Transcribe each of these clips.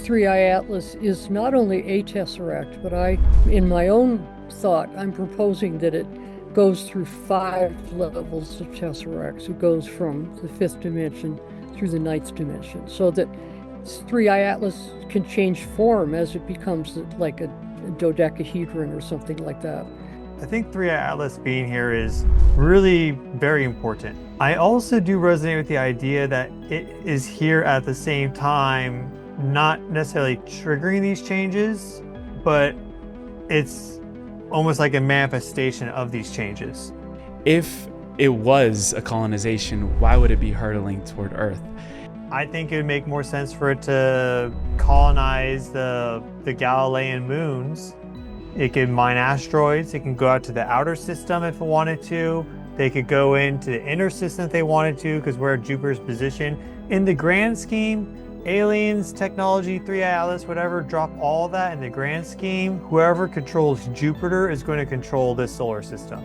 3i Atlas is not only a tesseract, but in my own thought, I'm proposing that it goes through 5 levels of tesseracts. It goes from the 5th dimension through the 9th dimension, so that 3i Atlas can change form as it becomes like a dodecahedron or something like that. I think 3i Atlas being here is really very important. I also do resonate with the idea that it is here at the same time, not necessarily triggering these changes, but it's almost like a manifestation of these changes. If it was a colonization, why would it be hurtling toward Earth? I think it would make more sense for it to colonize the Galilean moons. It could mine asteroids. It can go out to the outer system if it wanted to. They could go into the inner system if they wanted to, because where Jupiter's position. In the grand scheme, aliens, technology, 3i Atlas, whatever, drop all of that in the grand scheme. Whoever controls Jupiter is going to control this solar system.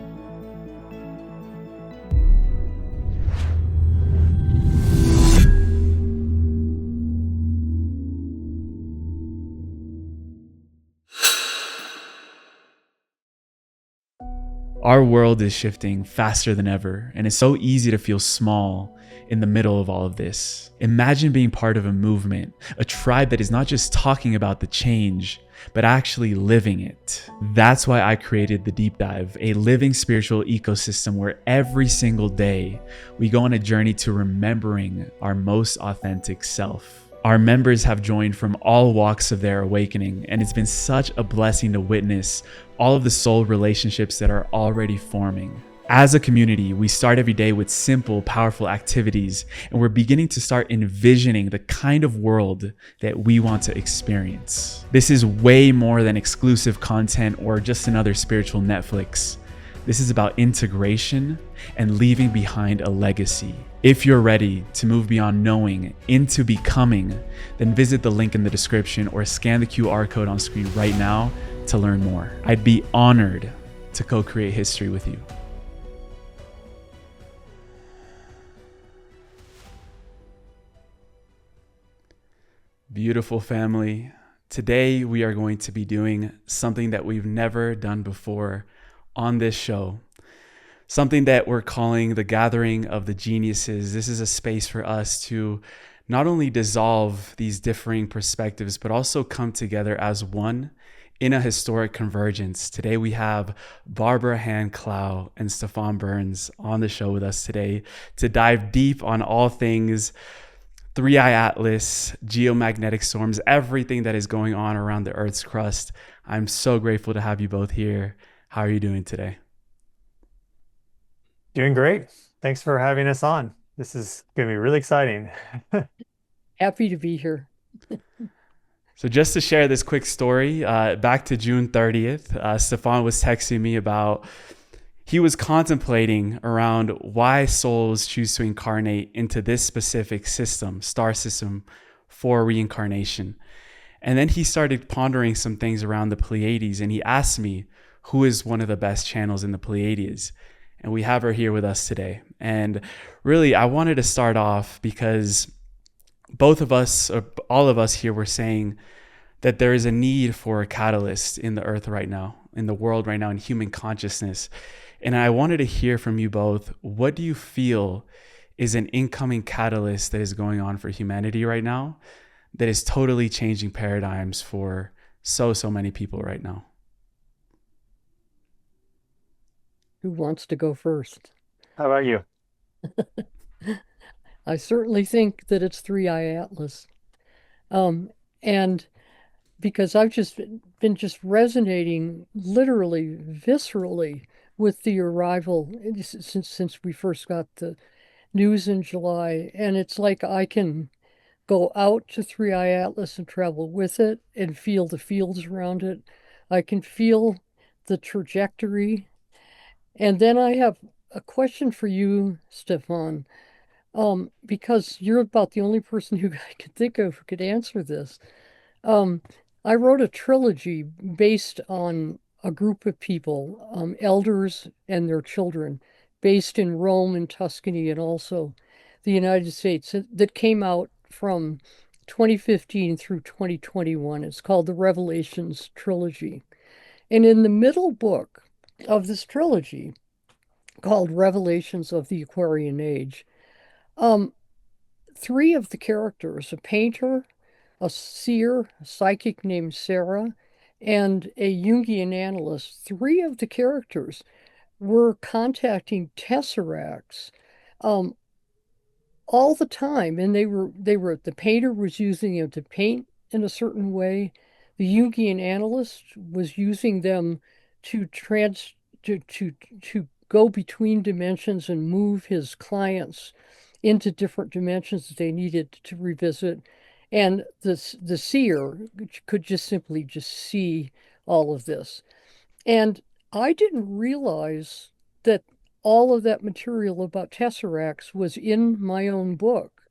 Our world is shifting faster than ever, and it's so easy to feel small in the middle of all of this. Imagine being part of a movement, a tribe that is not just talking about the change, but actually living it. That's why I created The Deep Dive, a living spiritual ecosystem where every single day we go on a journey to remembering our most authentic self. Our members have joined from all walks of their awakening, and it's been such a blessing to witness all of the soul relationships that are already forming. As a community, we start every day with simple, powerful activities, and we're beginning to start envisioning the kind of world that we want to experience. This is way more than exclusive content or just another spiritual Netflix. This is about integration and leaving behind a legacy. If you're ready to move beyond knowing into becoming, then visit the link in the description or scan the QR code on screen right now to learn more. I'd be honored to co-create history with you. Beautiful family. Today we are going to be doing something that we've never done before on this show. Something that we're calling the Gathering of the Geniuses. This is a space for us to not only dissolve these differing perspectives, but also come together as one in a historic convergence. Today we have Barbara Hand Clow and Stefan Burns on the show with us today to dive deep on all things 3i Atlas, geomagnetic storms, everything that is going on around the Earth's crust. I'm so grateful to have you both here. How are you doing today? Doing great. Thanks for having us on. This is going to be really exciting. Happy to be here. So just to share this quick story, back to June 30th, Stefan was texting me about he was contemplating around why souls choose to incarnate into this specific system, star system, for reincarnation. And then he started pondering some things around the Pleiades, and he asked me who is one of the best channels in the Pleiades. And we have her here with us today. And really, I wanted to start off because both of us, or all of us here, were saying that there is a need for a catalyst in the earth right now, in the world right now, in human consciousness. And I wanted to hear from you both, what do you feel is an incoming catalyst that is going on for humanity right now that is totally changing paradigms for so many people right now? Who wants to go first? How about you? I certainly think that it's 3i Atlas. And because I've just been just resonating literally, viscerally with the arrival since we first got the news in July. And it's like I can go out to 3i Atlas and travel with it and feel the fields around it. I can feel the trajectory. And then I have a question for you, Stefan, because you're about the only person who I could think of who could answer this. I wrote a trilogy based on a group of people, elders and their children, based in Rome and Tuscany and also the United States, that came out from 2015 through 2021. It's called the Revelations Trilogy. And in the middle book of this trilogy, called Revelations of the Aquarian Age, um, three of the characters, a painter, a seer, a psychic named Sarah, and a Jungian analyst, three of the characters were contacting tesseracts um, all the time, and they were the painter was using them to paint in a certain way. The Jungian analyst was using them to trans to go between dimensions and move his clients into different dimensions that they needed to revisit. And the seer could just simply just see all of this. And I didn't realize that all of that material about tesseracts was in my own book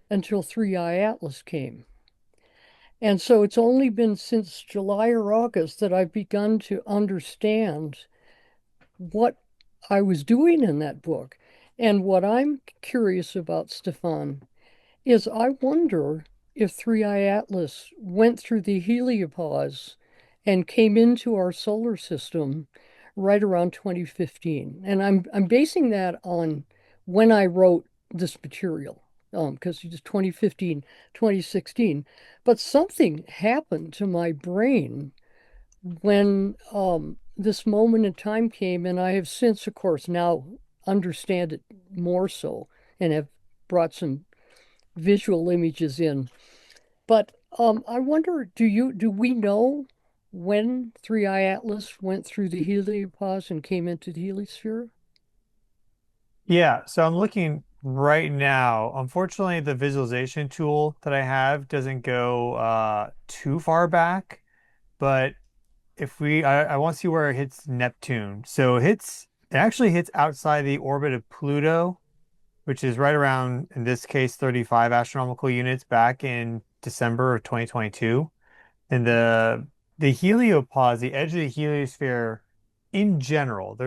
until Three Eye Atlas came. And so it's only been since July or August that I've begun to understand what I was doing in that book. And what I'm curious about, Stefan, is I wonder if Three Eye Atlas went through the heliopause and came into our solar system right around 2015. And I'm basing that on when I wrote this material, because it's 2015, 2016. But something happened to my brain when this moment in time came, and I have since, of course, now understand it more so and have brought some visual images in. But I wonder, do we know when Three Eye Atlas went through the heliopause and came into the heliosphere? Yeah, so I'm looking right now. Unfortunately, the visualization tool that I have doesn't go too far back, but if I want to see where it hits Neptune. So it actually hits outside the orbit of Pluto, which is right around, in this case, 35 astronomical units back in December of 2022. And the heliopause, the edge of the heliosphere in general,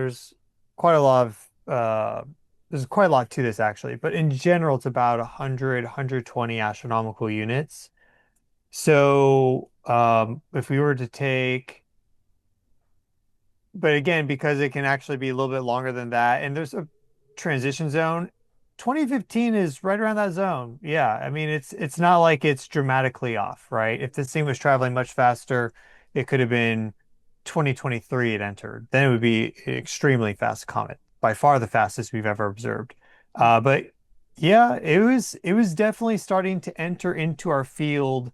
quite a lot of there's quite a lot to this actually, but in general, it's about 100, 120 astronomical units. So if we were to take, but again, because it can actually be a little bit longer than that, and there's a transition zone. 2015 is right around that zone. Yeah, I mean it's not like it's dramatically off, right? If this thing was traveling much faster, it could have been 2023 it entered. Then it would be an extremely fast comet, by far the fastest we've ever observed. But yeah, it was definitely starting to enter into our field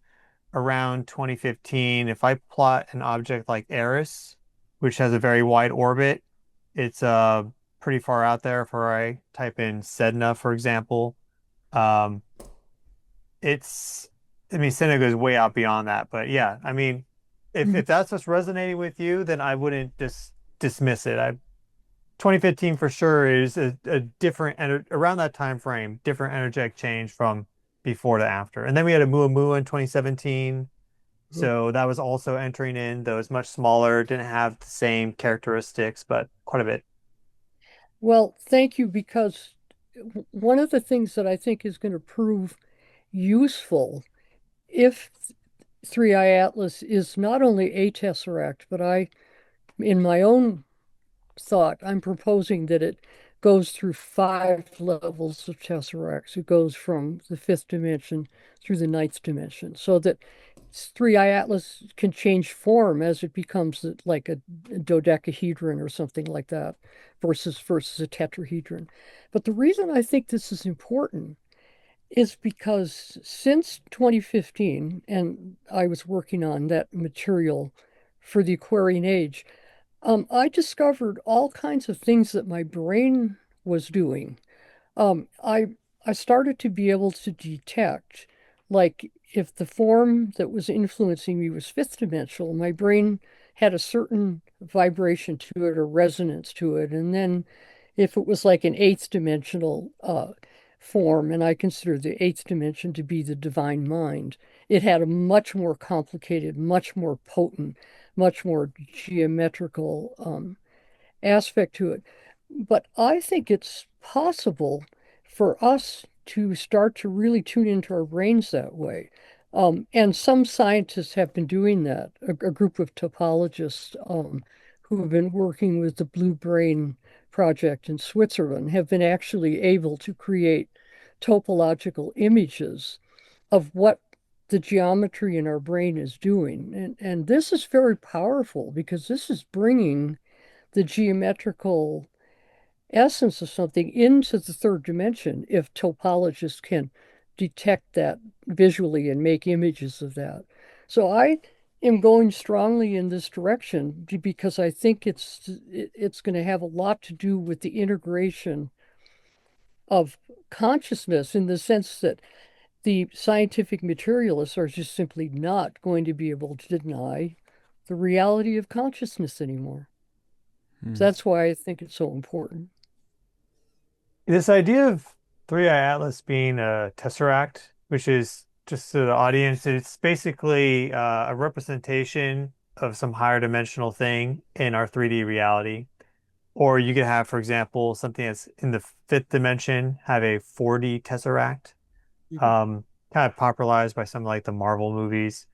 around 2015. If I plot an object like Eris, which has a very wide orbit, it's pretty far out there. If I type in Sedna, for example, um, it's I mean Sedna goes way out beyond that. But yeah, I mean, if Mhm. that's what's resonating with you, then I wouldn't just dismiss it. 2015 for sure is a different around that time frame, different energetic change from before to after. And then we had a Muamua in 2017. So that was also entering in, though it's much smaller, didn't have the same characteristics, but quite a bit. Well, thank you, because one of the things that I think is going to prove useful if Three Eye Atlas is not only a tesseract, but in my own thought, I'm proposing that it goes through five levels of tesseracts. It goes from the fifth dimension through the ninth dimension, so that Three Eye Atlas can change form as it becomes like a dodecahedron or something like that, versus a tetrahedron. But the reason I think this is important is because since 2015, and I was working on that material for the Aquarian Age, I discovered all kinds of things that my brain was doing. Um, I I started to be able to detect, like, if the form that was influencing me was fifth dimensional, my brain had a certain vibration to it or resonance to it. And then if it was like an eighth dimensional form, and I consider the eighth dimension to be the divine mind, it had a much more complicated, much more potent, much more geometrical aspect to it. But I think it's possible for us to start to really tune into our brains that way. And some scientists have been doing that. A group of topologists who have been working with the Blue Brain project in Switzerland have been actually able to create topological images of what the geometry in our brain is doing. And this is very powerful because this is bringing the geometrical essence of something into the third dimension if topologists can detect that visually and make images of that. So I am going strongly in this direction because I think it's going to have a lot to do with the integration of consciousness in the sense that the scientific materialists are just simply not going to be able to deny the reality of consciousness anymore. So Hmm. that's why I think it's so important. This idea of three-eye atlas being a tesseract, which is just to the audience, it's basically a representation of some higher dimensional thing in our 3D reality. Or you could have, for example, something that's in the fifth dimension have a 4D tesseract, Mhm. um, kind of popularized by some like the Marvel movies.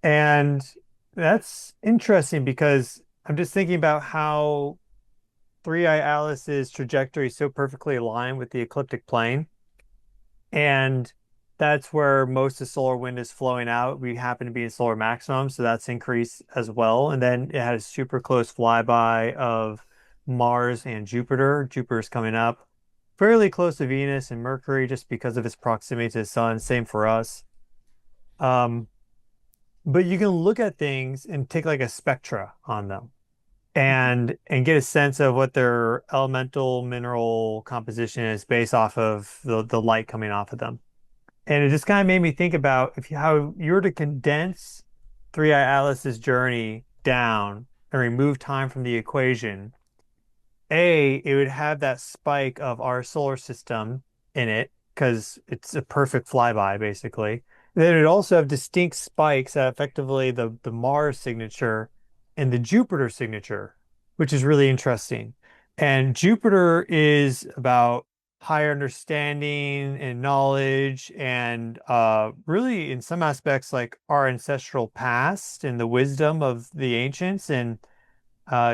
And that's interesting because I'm just thinking about how Three-Eye Atlas's trajectory is so perfectly aligned with the ecliptic plane. And that's where most of the solar wind is flowing out. We happen to be in solar maximum, so that's increased as well. And then it had a super close flyby of Mars and Jupiter. Jupiter's coming up fairly close to Venus and Mercury just because of its proximity to the sun. Same for us. Um, but you can look at things and take like a spectra on them and get a sense of what their elemental mineral composition is based off of the light coming off of them. And it just kind of made me think about if you, how you were to condense Three-Eye Atlas's journey down and remove time from the equation, it would have that spike of our solar system in it because it's a perfect flyby, basically. Then it would also have distinct spikes that effectively the Mars signature and the Jupiter signature, which is really interesting. And Jupiter is about higher understanding and knowledge and really in some aspects like our ancestral past and the wisdom of the ancients. And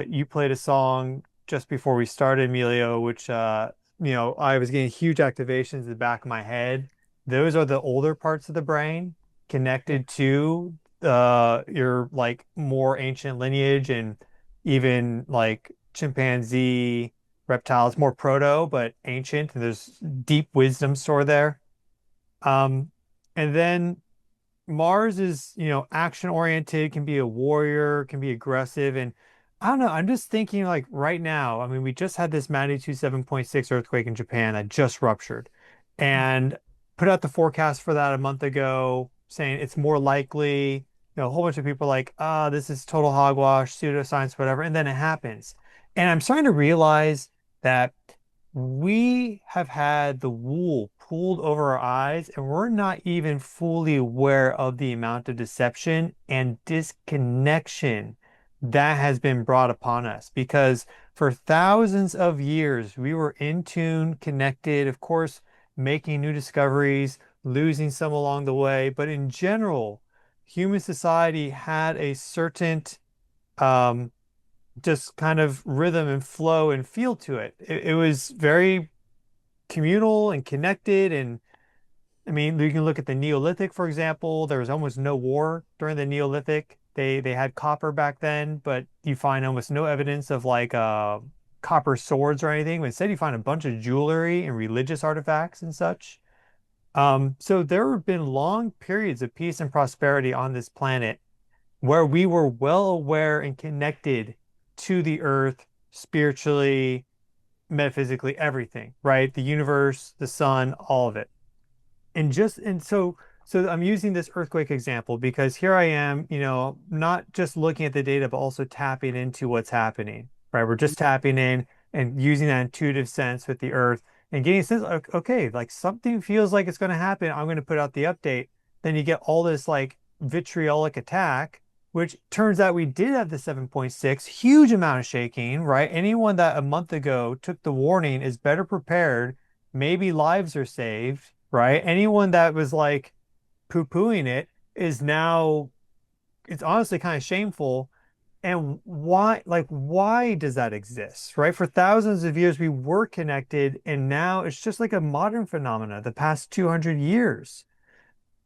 you played a song just before we started, Emilio, which I was getting huge activations in the back of my head. Those are the older parts of the brain connected to your like more ancient lineage and even like chimpanzee, reptiles, more proto, but ancient, and there's deep wisdom stored there. Um, and then Mars is, action oriented, can be a warrior, can be aggressive. And I don't know, I'm just thinking like right now, I mean, we just had this magnitude 7.6 earthquake in Japan that just ruptured and put out the forecast for that a month ago, saying it's more likely, a whole bunch of people are like, this is total hogwash, pseudoscience, whatever. And then it happens. And I'm starting to realize that we have had the wool pulled over our eyes, and we're not even fully aware of the amount of deception and disconnection that has been brought upon us. Because for thousands of years, we were in tune, connected, of course, making new discoveries, losing some along the way. But in general, human society had a certain um, just kind of rhythm and flow and feel to it. It was very communal and connected. And I mean, you can look at the Neolithic, for example. There was almost no war during the Neolithic. They had copper back then, but you find almost no evidence of like copper swords or anything. Instead, you find a bunch of jewelry and religious artifacts and such. So there have been long periods of peace and prosperity on this planet where we were well aware and connected to the earth spiritually, metaphysically, everything, right? The universe, the sun, all of it. And so I'm using this earthquake example because here I am, not just looking at the data, but also tapping into what's happening, right? We're just tapping in and using that intuitive sense with the earth and getting a sense, okay, like something feels like it's going to happen. I'm going to put out the update. Then you get all this like vitriolic attack, which turns out we did have the 7.6, huge amount of shaking, right? Anyone that a month ago took the warning is better prepared. Maybe lives are saved, right? Anyone that was like, poo-pooing it is now, it's honestly kind of shameful. And why does that exist, right? For thousands of years, we were connected, and now it's just like a modern phenomena, the past 200 years.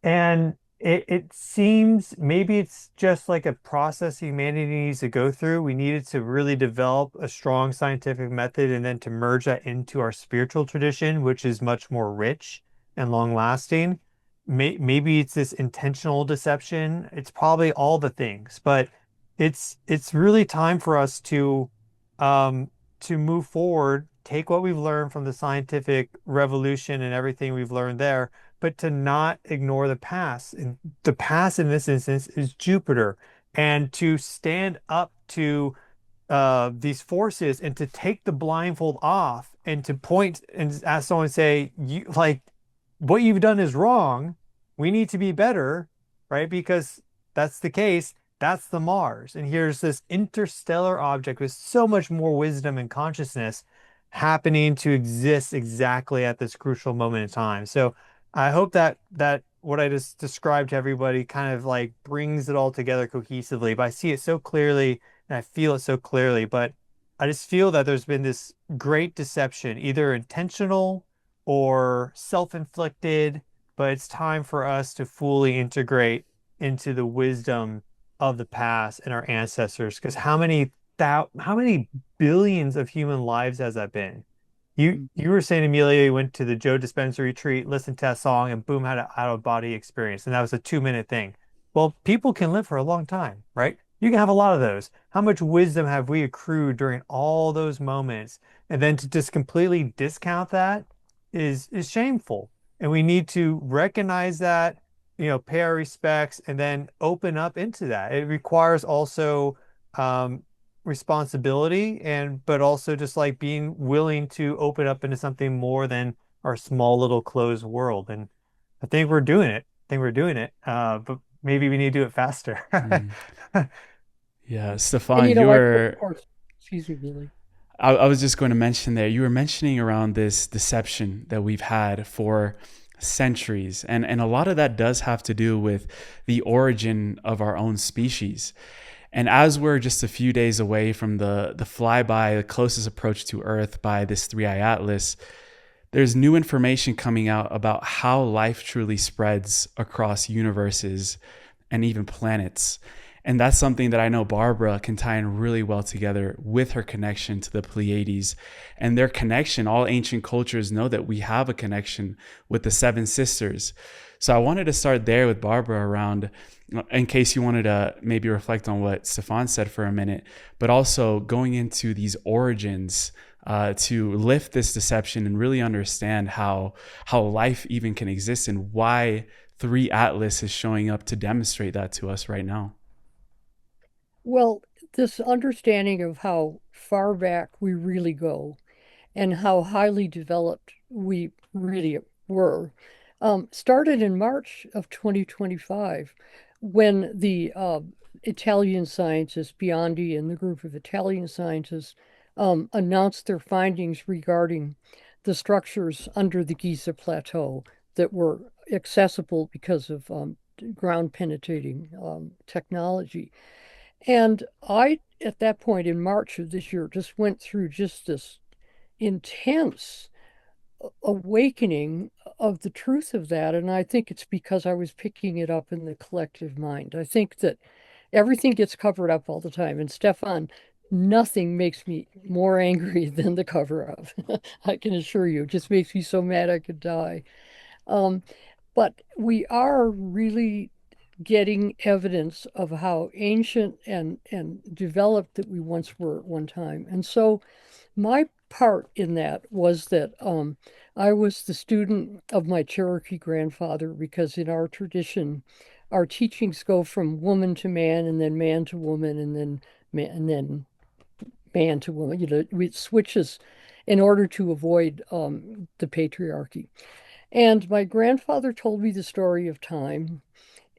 And it seems maybe it's just like a process humanity needs to go through. We needed to really develop a strong scientific method and then to merge that into our spiritual tradition, which is much more rich and long lasting. Maybe it's this intentional deception. It's probably all the things, but it's really time for us um to move forward, take what we've learned from the scientific revolution and everything we've learned there, but to not ignore the past. And the past in this instance is Jupiter. And to stand up to these forces and to take the blindfold off and to point and ask someone, say, you like what you've done is wrong. We need to be better, right? Because that's the case. That's the Mars. And here's this interstellar object with so much more wisdom and consciousness happening to exist exactly at this crucial moment in time. So I hope that what I just described to everybody kind of like brings it all together cohesively. But I see it so clearly and I feel it so clearly. But I just feel that there's been this great deception, either intentional or self-inflicted, but it's time for us to fully integrate into the wisdom of the past and our ancestors. Because how many billions of human lives has that been? You were saying, Amelia, you went to the Joe Dispenza retreat, listened to that song, and boom, had an out of body experience, and that was a 2 minute thing. Well, people can live for a long time, right? You can have a lot of those. How much wisdom have we accrued during all those moments? And then to just completely discount that is shameful. And we need to recognize that, pay our respects, and then open up into that. It requires also responsibility but also just like being willing to open up into something more than our small little closed world. And I think we're doing it. I think we're doing it. But maybe we need to do it faster. Mm. Yeah, And Stefan, you of were, course, excuse me, Billy. I was just going to mention there, you were mentioning around this deception that we've had for centuries. And a lot of that does have to do with the origin of our own species. And as we're just a few days away from the flyby, the closest approach to Earth by this 3i Atlas, there's new information coming out about how life truly spreads across universes and even planets. And that's something that I know Barbara can tie in really well together with her connection to the Pleiades and their connection. All ancient cultures know that we have a connection with the seven sisters. So I wanted to start there with Barbara around, in case you wanted to maybe reflect on what Stefan said for a minute, but also going into these origins to lift this deception and really understand how life even can exist and why 3 Atlas is showing up to demonstrate that to us right now. Well, this understanding of how far back we really go and how highly developed we really were started in March of 2025 when the Italian scientists, Biondi and the group of Italian scientists, announced their findings regarding the structures under the Giza plateau that were accessible because of ground penetrating technology. And I, at that point in March of this year, just went through just this intense awakening of the truth of that. And I think it's because I was picking it up in the collective mind. I think that everything gets covered up all the time. And Stefan, nothing makes me more angry than the cover up. I can assure you, it just makes me so mad I could die. Um, but we are really getting evidence of how ancient and developed that we once were at one time. And so my part in that was that I was the student of my Cherokee grandfather because in our tradition, our teachings go from woman to man and then man to woman and then man to woman. It switches in order to avoid the patriarchy. And my grandfather told me the story of time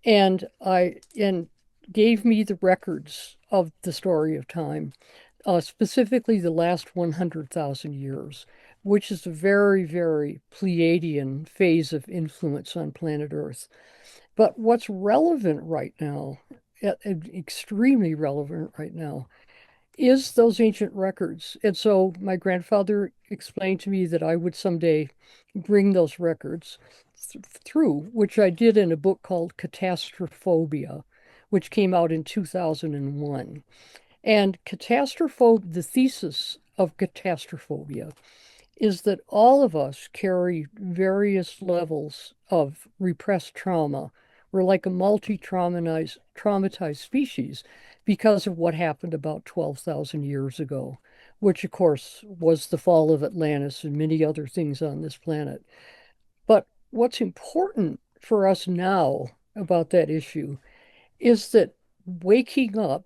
and gave me the records of the story of time, specifically the last 100,000 years, which is a very, very Pleiadian phase of influence on planet Earth. But what's relevant right now, extremely relevant right now, is those ancient records. And so my grandfather explained to me that I would someday bring those records through, which I did in a book called Catastrophobia, which came out in 2001. And the thesis of catastrophobia is that all of us carry various levels of repressed trauma. We're like a traumatized species because of what happened about 12,000 years ago, which of course was the fall of Atlantis and many other things on this planet. But what's important for us now about that issue is that waking up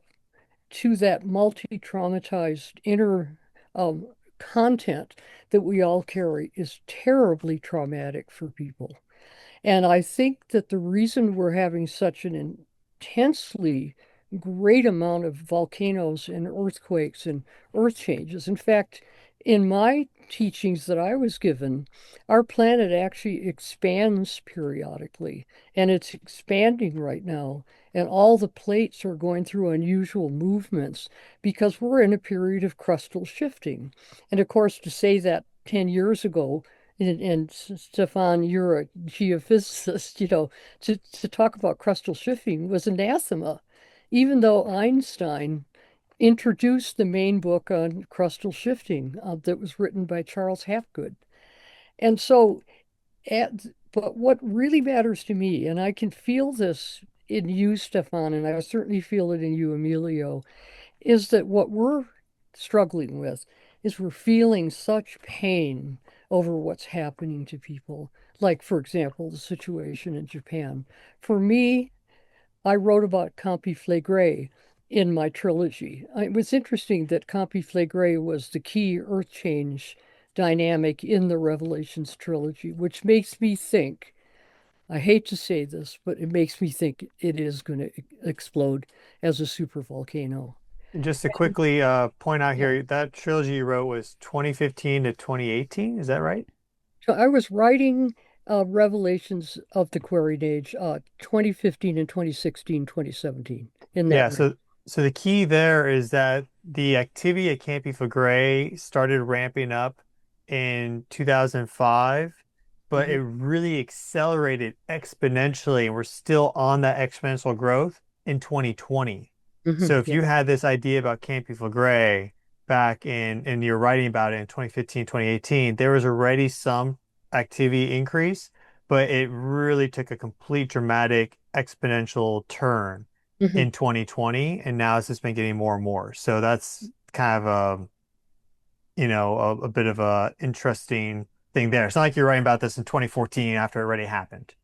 to that multi-traumatized inner um, content that we all carry is terribly traumatic for people. And I think that the reason we're having such an intensely great amount of volcanoes and earthquakes and earth changes. In fact, in my teachings that I was given, our planet actually expands periodically, and it's expanding right now. And all the plates are going through unusual movements because we're in a period of crustal shifting. And of course, to say that 10 years ago, and Stefan, you're a geophysicist, to talk about crustal shifting was anathema, even though Einstein introduced the main book on crustal shifting that was written by Charles Hapgood. And so, but what really matters to me, and I can feel this in you, Stefan, and I certainly feel it in you, Emilio, is that what we're struggling with is we're feeling such pain over what's happening to people. Like, for example, the situation in Japan. For me, I wrote about Campi Flegrei in my trilogy. It was interesting that Campi Flegrei was the key earth change dynamic in the Revelations trilogy, which makes me think, I hate to say this, but it makes me think it is going to explode as a supervolcano. And just to And quickly point out yeah, here, that trilogy you wrote was 2015 to 2018. Is that right? so I was writing Revelations of the Aquarian Age 2015 and 2016, 2017 in that Yeah, range. so the key there is that the activity at Campi Flegrei started ramping up in 2005, but Hmm. it really accelerated exponentially, and we're still on that exponential growth in 2020. Hmm. So if Yeah. you had this idea about Campi Flegrei back and you're writing about it in 2015, 2018, there was already some activity increase, but it really took a complete dramatic exponential turn Hmm. in 2020, and now it's just been getting more and more. So that's kind of a bit of a interesting thing there. It's not like you're writing about this in 2014 after it already happened.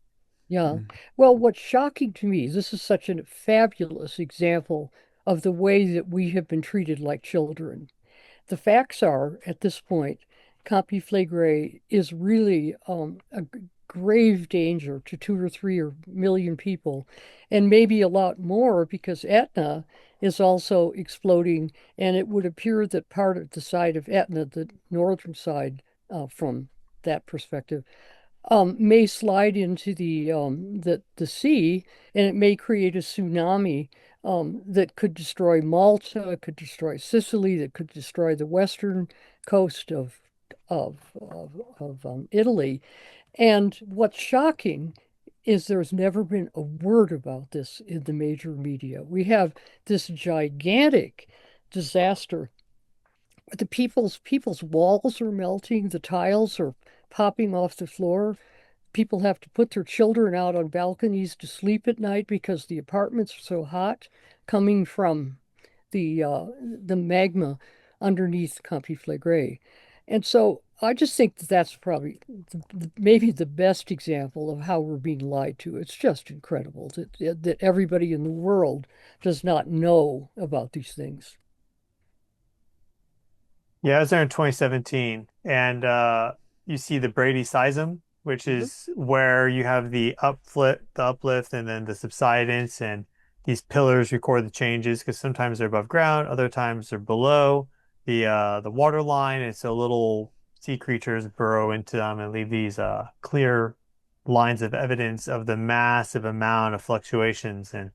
Yeah. Mm. Well, what's shocking to me, this is such a fabulous example of the way that we have been treated like children. The facts are, at this point, Campi Flegrei is really grave danger to 2 or 3 million people, and maybe a lot more because Etna is also exploding, and it would appear that part of the side of Etna, the northern side, from that perspective, may slide into the sea, and it may create a tsunami that could destroy Malta, could destroy Sicily, that could destroy the western coast of Italy. And what's shocking is there's never been a word about this in the major media. We have this gigantic disaster. The people's walls are melting, the tiles are popping off the floor. People have to put their children out on balconies to sleep at night because the apartments are so hot coming from the magma underneath Campiflagre. And so I just think that that's probably maybe the best example of how we're being lied to. It's just incredible that everybody in the world does not know about these things. Yeah, I was there in 2017, and you see the Brady Seism, which Mhm. is where you have the uplift, and then the subsidence, and these pillars record the changes because sometimes they're above ground, other times they're below the water line, and so little sea creatures burrow into them and leave these clear lines of evidence of the massive amount of fluctuations. And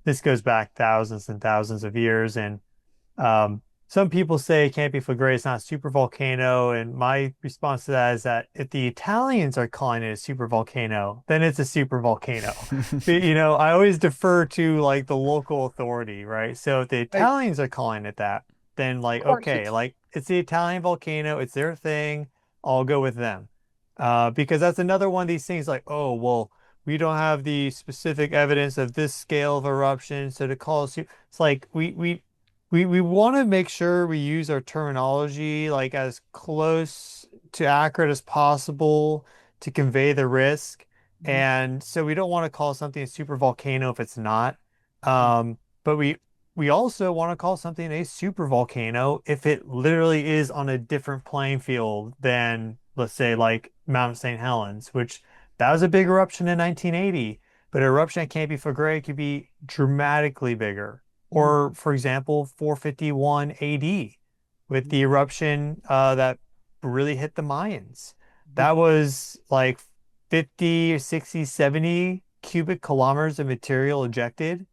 this goes back thousands and thousands of years. And some people say Campi Flegrei is not a super volcano, and my response to that is that if the Italians are calling it a super volcano, then it's a super volcano. But, I always defer to like the local authority, right? So if the Right. Italians are calling it that, then Of like course, okay, like it's the Italian volcano, it's their thing. I'll go with them. Because that's another one of these things like, oh, well, we don't have the specific evidence of this scale of eruption, so to call it, it's like we want to make sure we use our terminology like as close to accurate as possible to convey the risk. And so we don't want to call something a super volcano if it's not. But we also want to call something a super volcano if it literally is on a different playing field than, let's say, like Mount St. Helens, which that was a big eruption in 1980, but an eruption at Campi Flegrei could be dramatically bigger. Or, for example, 451 AD with the eruption that really hit the Mayans. That was like 50 or 60, 70 cubic kilometers of material ejected,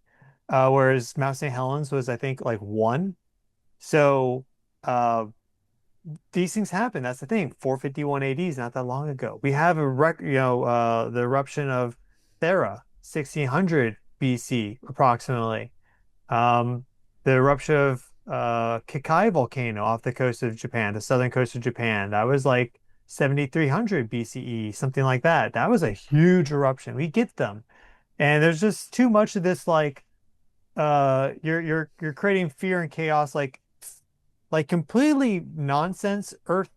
whereas Mount St. Helens was, I think, like one. So uh, these things happen. That's the thing. 451 AD is not that long ago. We have the eruption of Thera, 1600 BC, approximately. Um, the eruption of Kikai volcano off the coast of Japan, the southern coast of Japan, that was like 7300 BCE, something like that. That was a huge eruption. We get them. And there's just too much of this like you're creating fear and chaos like completely nonsense Earth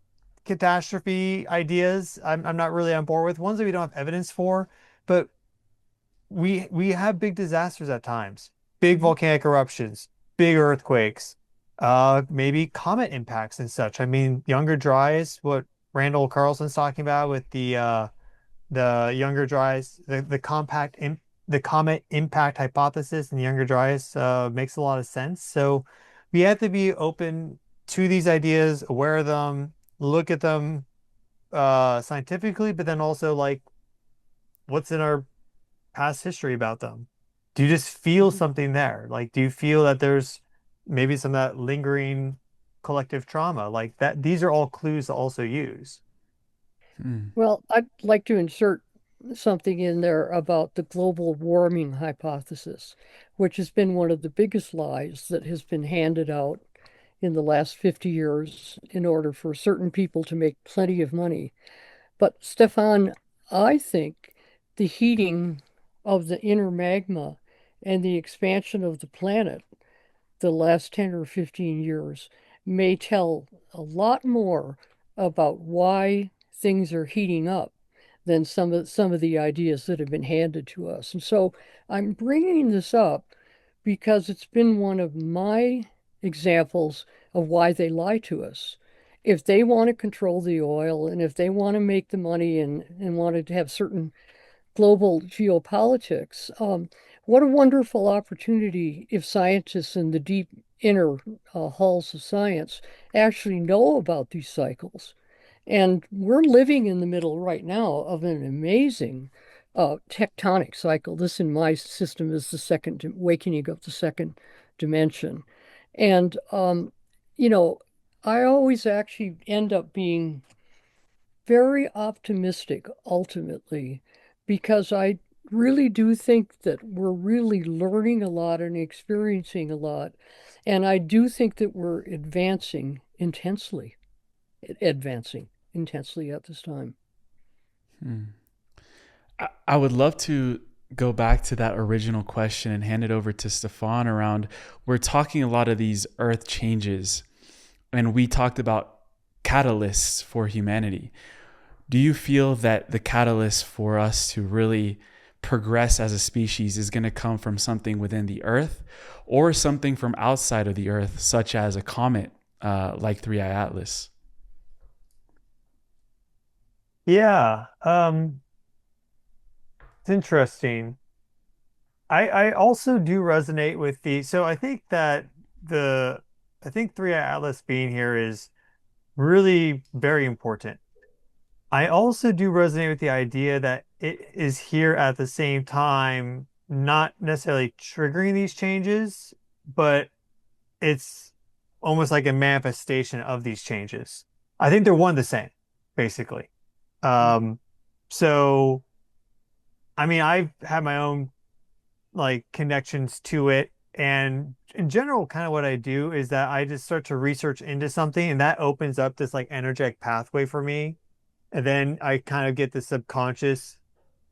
catastrophe ideas. I'm not really on board with ones that we don't have evidence for, but we have big disasters at times, big volcanic eruptions, big earthquakes, maybe comet impacts and such. I mean, younger dryas, what Randall Carlson's talking about with the younger dryas, the comet impact hypothesis and the younger dryas makes a lot of sense. So we have to be open to these ideas, aware of them, look at them scientifically, but then also like what's in our past history about them. Do you just feel something there? Like, do you feel that there's maybe some of that lingering collective trauma? Like that, these are all clues to also use. Hmm. Well, I'd like to insert something in there about the global warming hypothesis, which has been one of the biggest lies that has been handed out in the last 50 years in order for certain people to make plenty of money. But Stefan, I think the heating of the inner magma and the expansion of the planet the last 10 or 15 years may tell a lot more about why things are heating up than some of the ideas that have been handed to us. And so I'm bringing this up because it's been one of my examples of why they lie to us. If they want to control the oil and if they want to make the money and wanted to have certain global geopolitics. What a wonderful opportunity if scientists in the deep inner halls of science actually know about these cycles. And we're living in the middle right now of an amazing tectonic cycle. This in my system is the second awakening of the second dimension. And, you know, I always actually end up being very optimistic ultimately because I really do think that we're really learning a lot and experiencing a lot. And I do think that we're advancing intensely at this time. Hmm. I would love to go back to that original question and hand it over to Stefan around. We're talking a lot of these earth changes, and we talked about catalysts for humanity. Do you feel that the catalyst for us to really progress as a species is going to come from something within the earth or something from outside of the earth, such as a comet like 3I Atlas? Yeah, it's interesting. I also do resonate with so I think that I think 3i Atlas being here is really very important. I also do resonate with the idea that it is here at the same time, not necessarily triggering these changes, but it's almost like a manifestation of these changes. I think they're one and the same, basically. Um, so I mean, I've had my own like connections to it. And in general, kind of what I do is that I just start to research into something, and that opens up this like energetic pathway for me. And then I kind of get the subconscious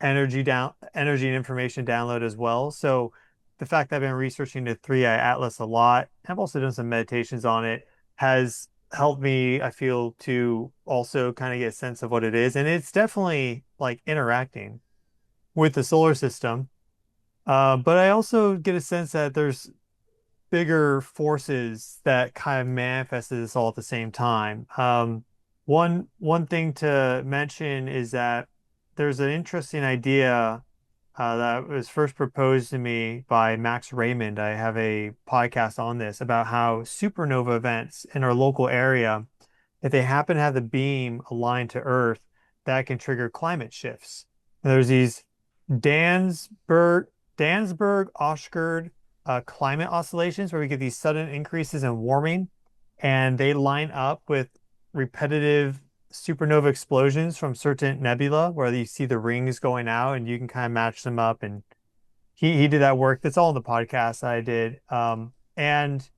energy and information download as well. So the fact that I've been researching the three eye atlas a lot, I've also done some meditations on it, has helped me, I feel, to also kind of get a sense of what it is. And it's definitely like interacting with the solar system. But I also get a sense that there's bigger forces that kind of manifested this all at the same time. One thing to mention is that there's an interesting idea that was first proposed to me by Max Raymond. I have a podcast on this about how supernova events in our local area, if they happen to have the beam aligned to Earth, that can trigger climate shifts. And there's these Dansberg, Dansberg-Oeschger climate oscillations where we get these sudden increases in warming, and they line up with repetitive supernova explosions from certain nebula where you see the rings going out and you can kind of match them up. And he did that work. That's all in the podcast I did. And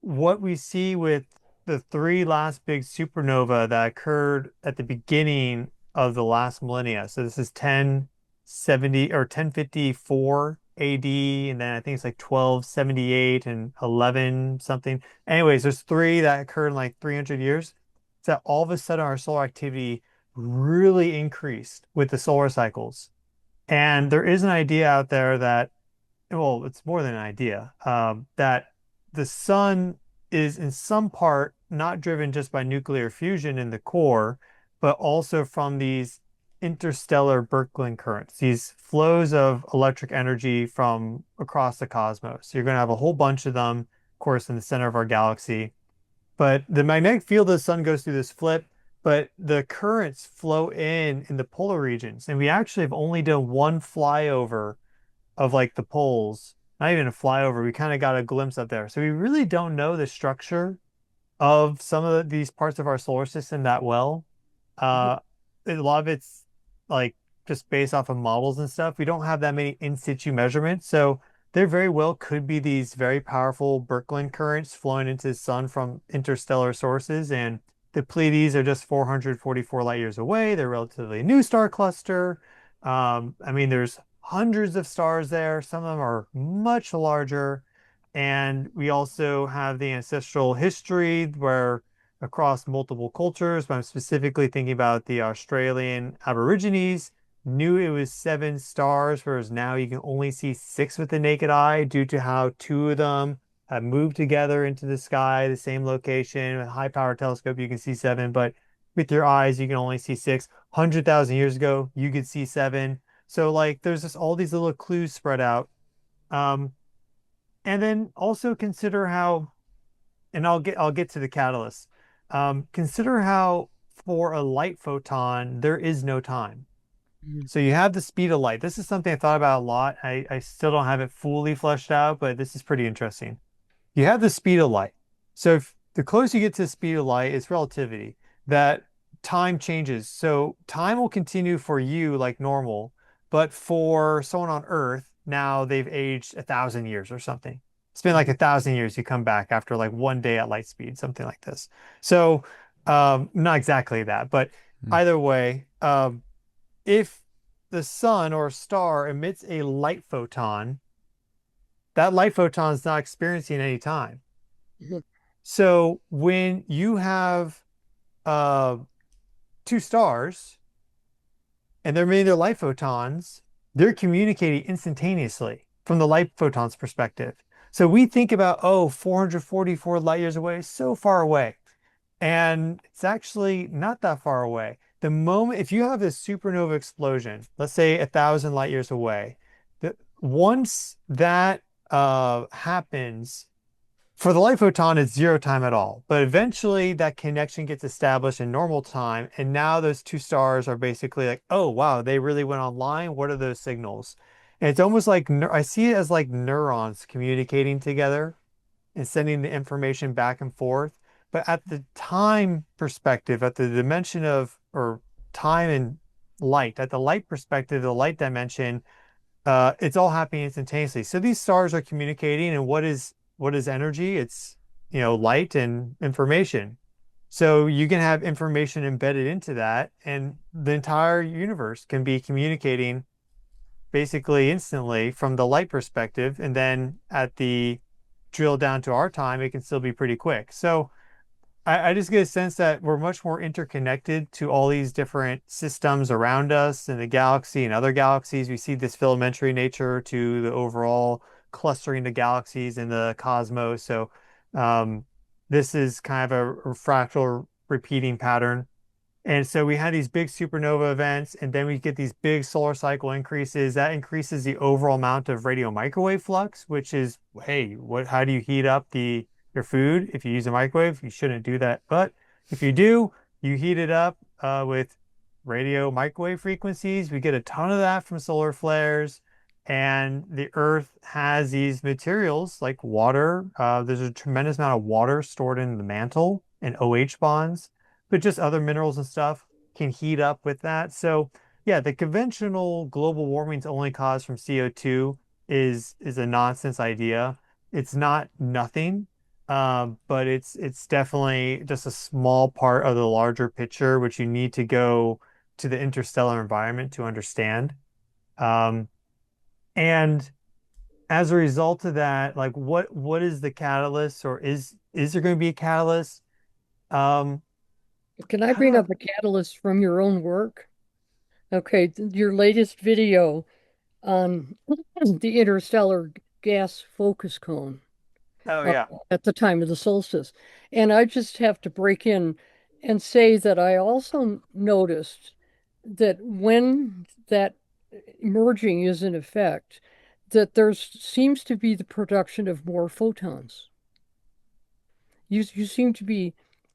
what we see with the three last big supernova that occurred at the beginning of the last millennia. So this is 1070 or 1054 AD, and then I think it's like 1278 and 11 something. Anyways, there's three that occurred in like 300 years. So all of a sudden our solar activity really increased with the solar cycles. And there is an idea out there that, well, it's more than an idea, that the sun is in some part not driven just by nuclear fusion in the core, but also from these interstellar Birkeland currents, these flows of electric energy from across the cosmos. So you're going to have a whole bunch of them, of course, in the center of our galaxy. But the magnetic field of the sun goes through this flip, but the currents flow in the polar regions. And we actually have only done one flyover of like the poles, not even a flyover. We kind of got a glimpse up there. So we really don't know the structure of some of these parts of our solar system that well. Uh, a lot of it's like just based off of models and stuff. We don't have that many in situ measurements. So there very well could be these very powerful Birkeland currents flowing into the sun from interstellar sources. And the Pleiades are just 444 light years away. They're a relatively new star cluster. I mean, there's hundreds of stars there. Some of them are much larger. And we also have the ancestral history where across multiple cultures, but I'm specifically thinking about the Australian Aborigines, knew it was seven stars, whereas now you can only see six with the naked eye due to how two of them have moved together into the sky, the same location. With a high power telescope, you can see seven, but with your eyes, you can only see six. 100,000 years ago, you could see seven. So like there's just all these little clues spread out. Um, and then also consider how, and I'll get to the catalyst. Consider how for a light photon, there is no time. So you have the speed of light. This is something I thought about a lot. I still don't have it fully fleshed out, but this is pretty interesting. You have the speed of light. So if the closer you get to the speed of light, it's relativity, that time changes. So time will continue for you like normal, but for someone on Earth, now they've aged 1,000 years or something. It's been like 1,000 years. You come back after like one day at light speed, something like this. So not exactly that, but either way, if the sun or star emits a light photon, that light photon is not experiencing any time. So when you have uh, two stars and they're emitting their light photons, they're communicating instantaneously from the light photons perspective. So we think about, oh, 444 light years away, so far away. And it's actually not that far away. The moment, if you have this supernova explosion, let's say 1,000 light years away, once that happens, For the light photon, it's zero time at all. But eventually that connection gets established in normal time. And now those two stars are basically like, oh, wow, they really went online. What are those signals? And it's almost like I see it as like neurons communicating together and sending the information back and forth. But at the time perspective, at the dimension of, or time and light, at the light perspective, the light dimension, it's all happening instantaneously. So these stars are communicating, and what is energy? It's, light and information. So you can have information embedded into that, and the entire universe can be communicating basically instantly from the light perspective. And then at the drill down to our time, it can still be pretty quick. So I just get a sense that we're much more interconnected to all these different systems around us in the galaxy and other galaxies. We see this filamentary nature to the overall clustering of galaxies in the cosmos. So um, this is kind of a fractal repeating pattern. And so we had these big supernova events, and then we get these big solar cycle increases. That increases the overall amount of radio microwave flux, which is, hey, how do you heat up your food? If you use a microwave, you shouldn't do that. But if you do, you heat it up with radio microwave frequencies. We get a ton of that from solar flares. And the Earth has these materials like water. There's a tremendous amount of water stored in the mantle and OH bonds, but just other minerals and stuff can heat up with that. So yeah, the conventional global warming's only caused from CO2 is a nonsense idea. It's not nothing, but it's definitely just a small part of the larger picture, which you need to go to the interstellar environment to understand. Um, and as a result of that, like what is the catalyst, or is there going to be a catalyst? Um, Can I I don't bring know. up a catalyst from your own work? Okay, your latest video on the interstellar gas focus cone Oh uh, yeah. at the time of the solstice. And I just have to break in and say that I also noticed that when that merging is in effect, that there seems to be the production of more photons. You seem to be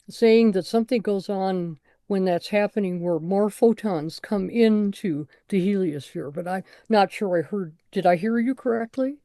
saying that something goes on when that's happening where more photons come into the heliosphere, but I'm not sure I heard. Did I hear you correctly?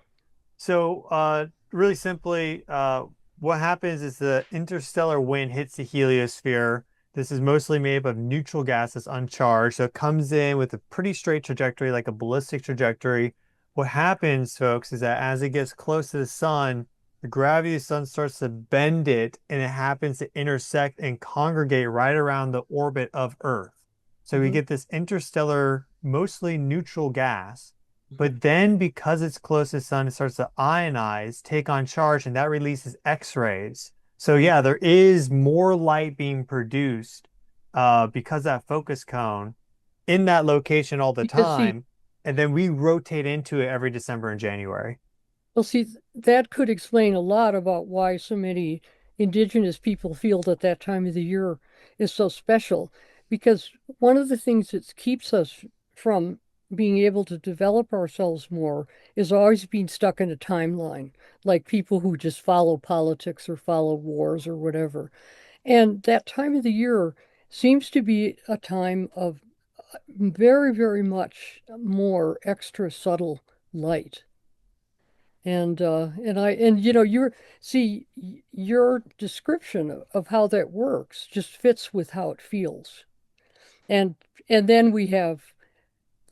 So, really simply, what happens is the interstellar wind hits the heliosphere. This is mostly made up of neutral gas that's uncharged. So it comes in with a pretty straight trajectory, like a ballistic trajectory. What happens, folks, is that as it gets close to the sun, the gravity of the sun starts to bend it, and it happens to intersect and congregate right around the orbit of Earth. So we Hmm. get this interstellar, mostly neutral gas. Hmm. But then because it's close to the sun, it starts to ionize, take on charge, and that releases X-rays. So yeah, there is more light being produced because that focus cone in that location all the Because see, time. And then we rotate into it every December and January. well, see, that could explain a lot about why so many indigenous people feel that that time of the year is so special. Because one of the things that keeps us from being able to develop ourselves more is always being stuck in a timeline, like people who just follow politics or follow wars or whatever. And that time of the year seems to be a time of very, very much more extra subtle light. And you know, your description of how that works just fits with how it feels. And and then we have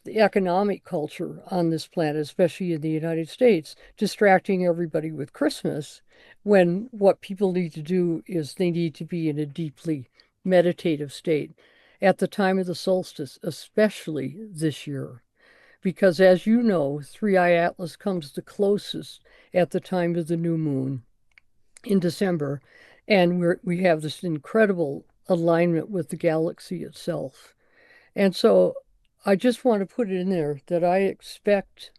the economic culture on this planet, especially in the United States, distracting everybody with Christmas when what people need to do is they need to be in a deeply meditative state at the time of the solstice, especially this year. Because as you know, Three Eye Atlas comes the closest at the time of the new moon in December, and we have this incredible alignment with the galaxy itself. And so I just want to put it in there that I expect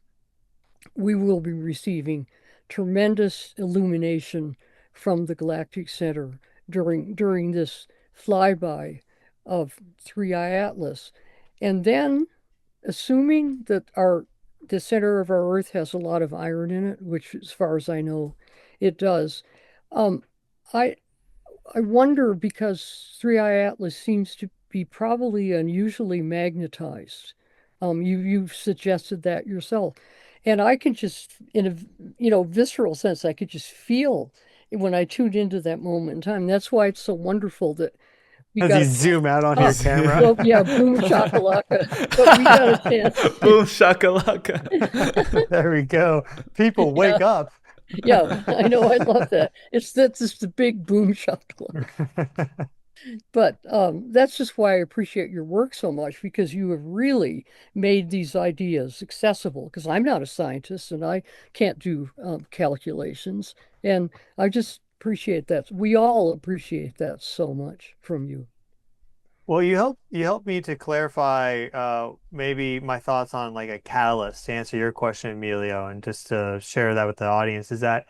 we will be receiving tremendous illumination from the galactic center during this flyby of Three Eye Atlas. And then assuming that the center of our Earth has a lot of iron in it, which as far as I know it does, Um, I I wonder because Three Eye Atlas seems to be probably unusually magnetized. You've suggested that yourself, and I can just, in a visceral sense, I could just feel when I tuned into that moment in time. That's why it's so wonderful that we As got you a chance. zoom out on your Oh, camera. well, yeah, boom shakalaka, but we got a chance. Boom shakalaka. There we go. People Yeah, wake up. yeah, I know, I love that. It's just the big boom shakalaka. But that's just why I appreciate your work so much because you have really made these ideas accessible. Because I'm not a scientist and I can't do calculations. And I just appreciate that. We all appreciate that so much from you. Well, you help me to clarify maybe my thoughts on like a catalyst to answer your question, Emilio, and just to share that with the audience is that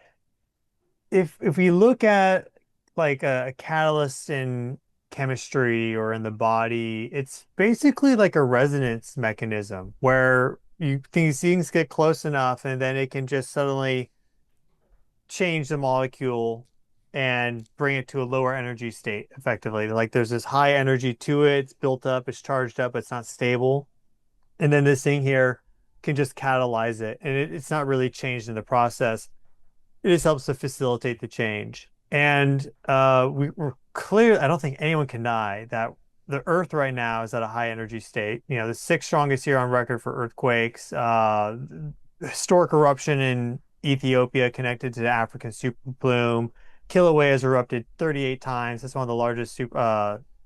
if we look at like a catalyst in chemistry or in the body, it's basically like a resonance mechanism where things get close enough and then it can just suddenly change the molecule and bring it to a lower energy state effectively. Like there's this high energy to it, it's built up, it's charged up, it's not stable. And then this thing here can just catalyze it. And it's not really changed in the process. It just helps to facilitate the change. And we're clear, I don't think anyone can deny that the Earth right now is at a high energy state. You know, the sixth strongest year on record for earthquakes, historic eruption in Ethiopia connected to the African super plume. Kilauea has erupted 38 times. That's one of the largest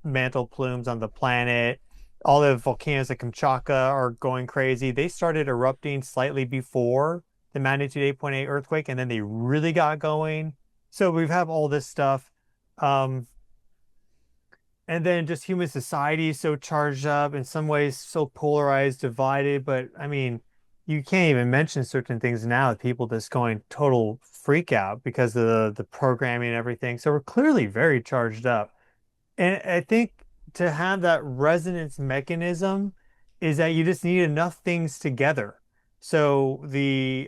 mantle plumes on the planet. All the volcanoes at Kamchatka are going crazy. They started erupting slightly before the magnitude 8.8 earthquake, and then they really got going. So we have all this stuff. Um, and then just human society is so charged up, in some ways so polarized, divided. But I mean, you can't even mention certain things now with people just going total freak out because of the programming and everything. So we're clearly very charged up. And I think to have that resonance mechanism is that you just need enough things together. So the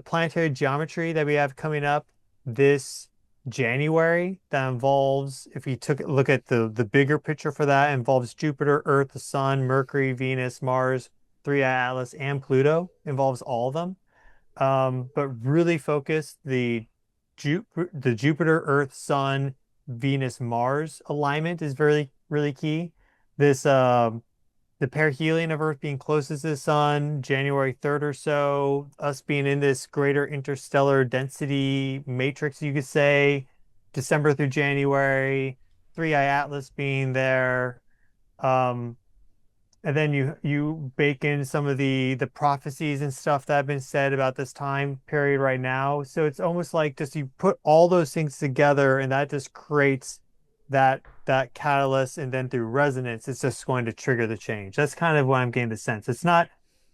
planetary geometry that we have coming up this January that involves, if you took a look at the bigger picture for that, involves Jupiter, Earth, the Sun, Mercury, Venus, Mars, Three-Eye Atlas, and Pluto, involves all of them. But really focus the Jupiter, Earth, Sun, Venus, Mars alignment is very, really key. This the perihelion of Earth being closest to the sun, January 3rd or so, us being in this greater interstellar density matrix, you could say, December through January, Three-Eye Atlas being there. Um, and then you bake in some of the prophecies and stuff that have been said about this time period right now. So it's almost like just you put all those things together and that just creates that catalyst, and then through resonance, it's just going to trigger the change. That's kind of what I'm getting the sense. It's not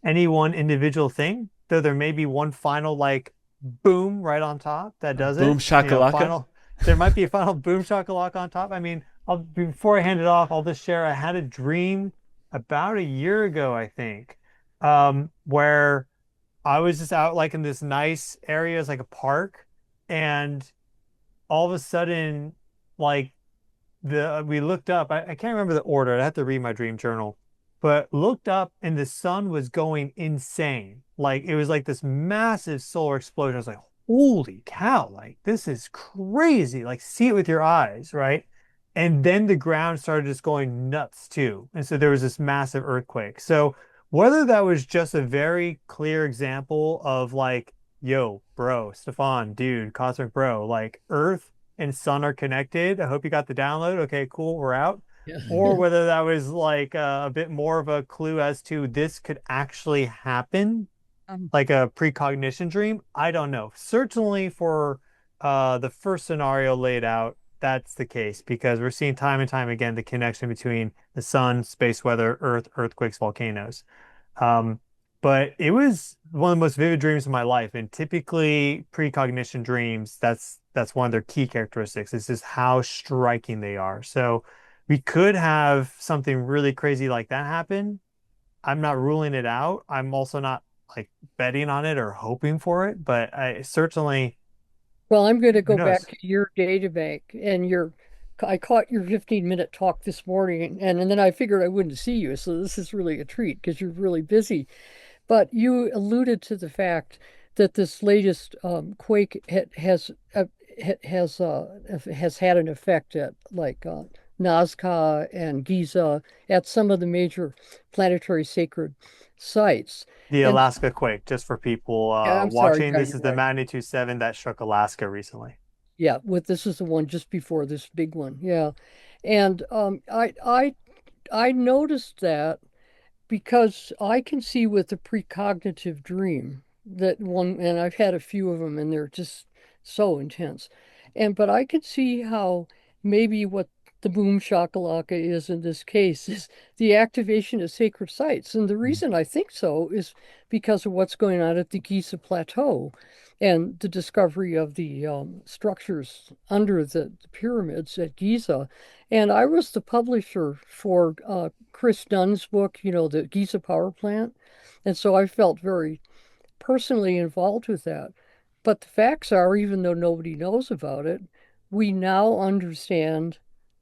any one individual thing, though there may be one final like boom right on top that does Boom it. You know, shakalaka. final there might be a final boom shakalaka on top. I mean, before I hand it off, I'll just share I had a dream about a year ago, I think, where I was just out like in this nice area, it's like a park, and all of a sudden, like the we looked up. I can't remember the order. I have to read my dream journal, but looked up and the sun was going insane. Like it was like this massive solar explosion. I was like, holy cow! Like this is crazy. Like see it with your eyes, right? And then the ground started just going nuts too. And so there was this massive earthquake. So whether that was just a very clear example of like, yo, bro, Stefan, dude, cosmic bro, like Earth and sun are connected. I hope you got the download. Okay, cool, we're out. Yeah. Or whether that was like a bit more of a clue as to this could actually happen, like a precognition dream. I don't know. Certainly for the first scenario laid out, that's the case because we're seeing time and time again the connection between the sun, space weather, Earth, earthquakes, volcanoes. Um, but it was one of the most vivid dreams of my life. And typically precognition dreams, that's one of their key characteristics. Is just how striking they are. So we could have something really crazy like that happen. I'm not ruling it out. I'm also not like betting on it or hoping for it, but I certainly Well, I'm going to Who go back knows? to your data bank and I caught your 15-minute talk this morning and then I figured I wouldn't see you. So this is really a treat because you're really busy. But you alluded to the fact that this latest quake has had an effect at like Nazca and Giza at some of the major planetary sacred sites. The And Alaska quake, just for people yeah, I'm sorry. watching, Yeah, this you're is the right. magnitude 7 that shook Alaska recently. Yeah, with this is the one just before this big one. Yeah. And I noticed that because I can see with the precognitive dream that one, and I've had a few of them, and they're just so intense. But I can see how maybe what the boom shakalaka is in this case is the activation of sacred sites. And the reason I think so is because of what's going on at the Giza Plateau and the discovery of the structures under the pyramids at Giza. And I was the publisher for Chris Dunn's book, the Giza power plant. And so I felt very personally involved with that. But the facts are, even though nobody knows about it, we now understand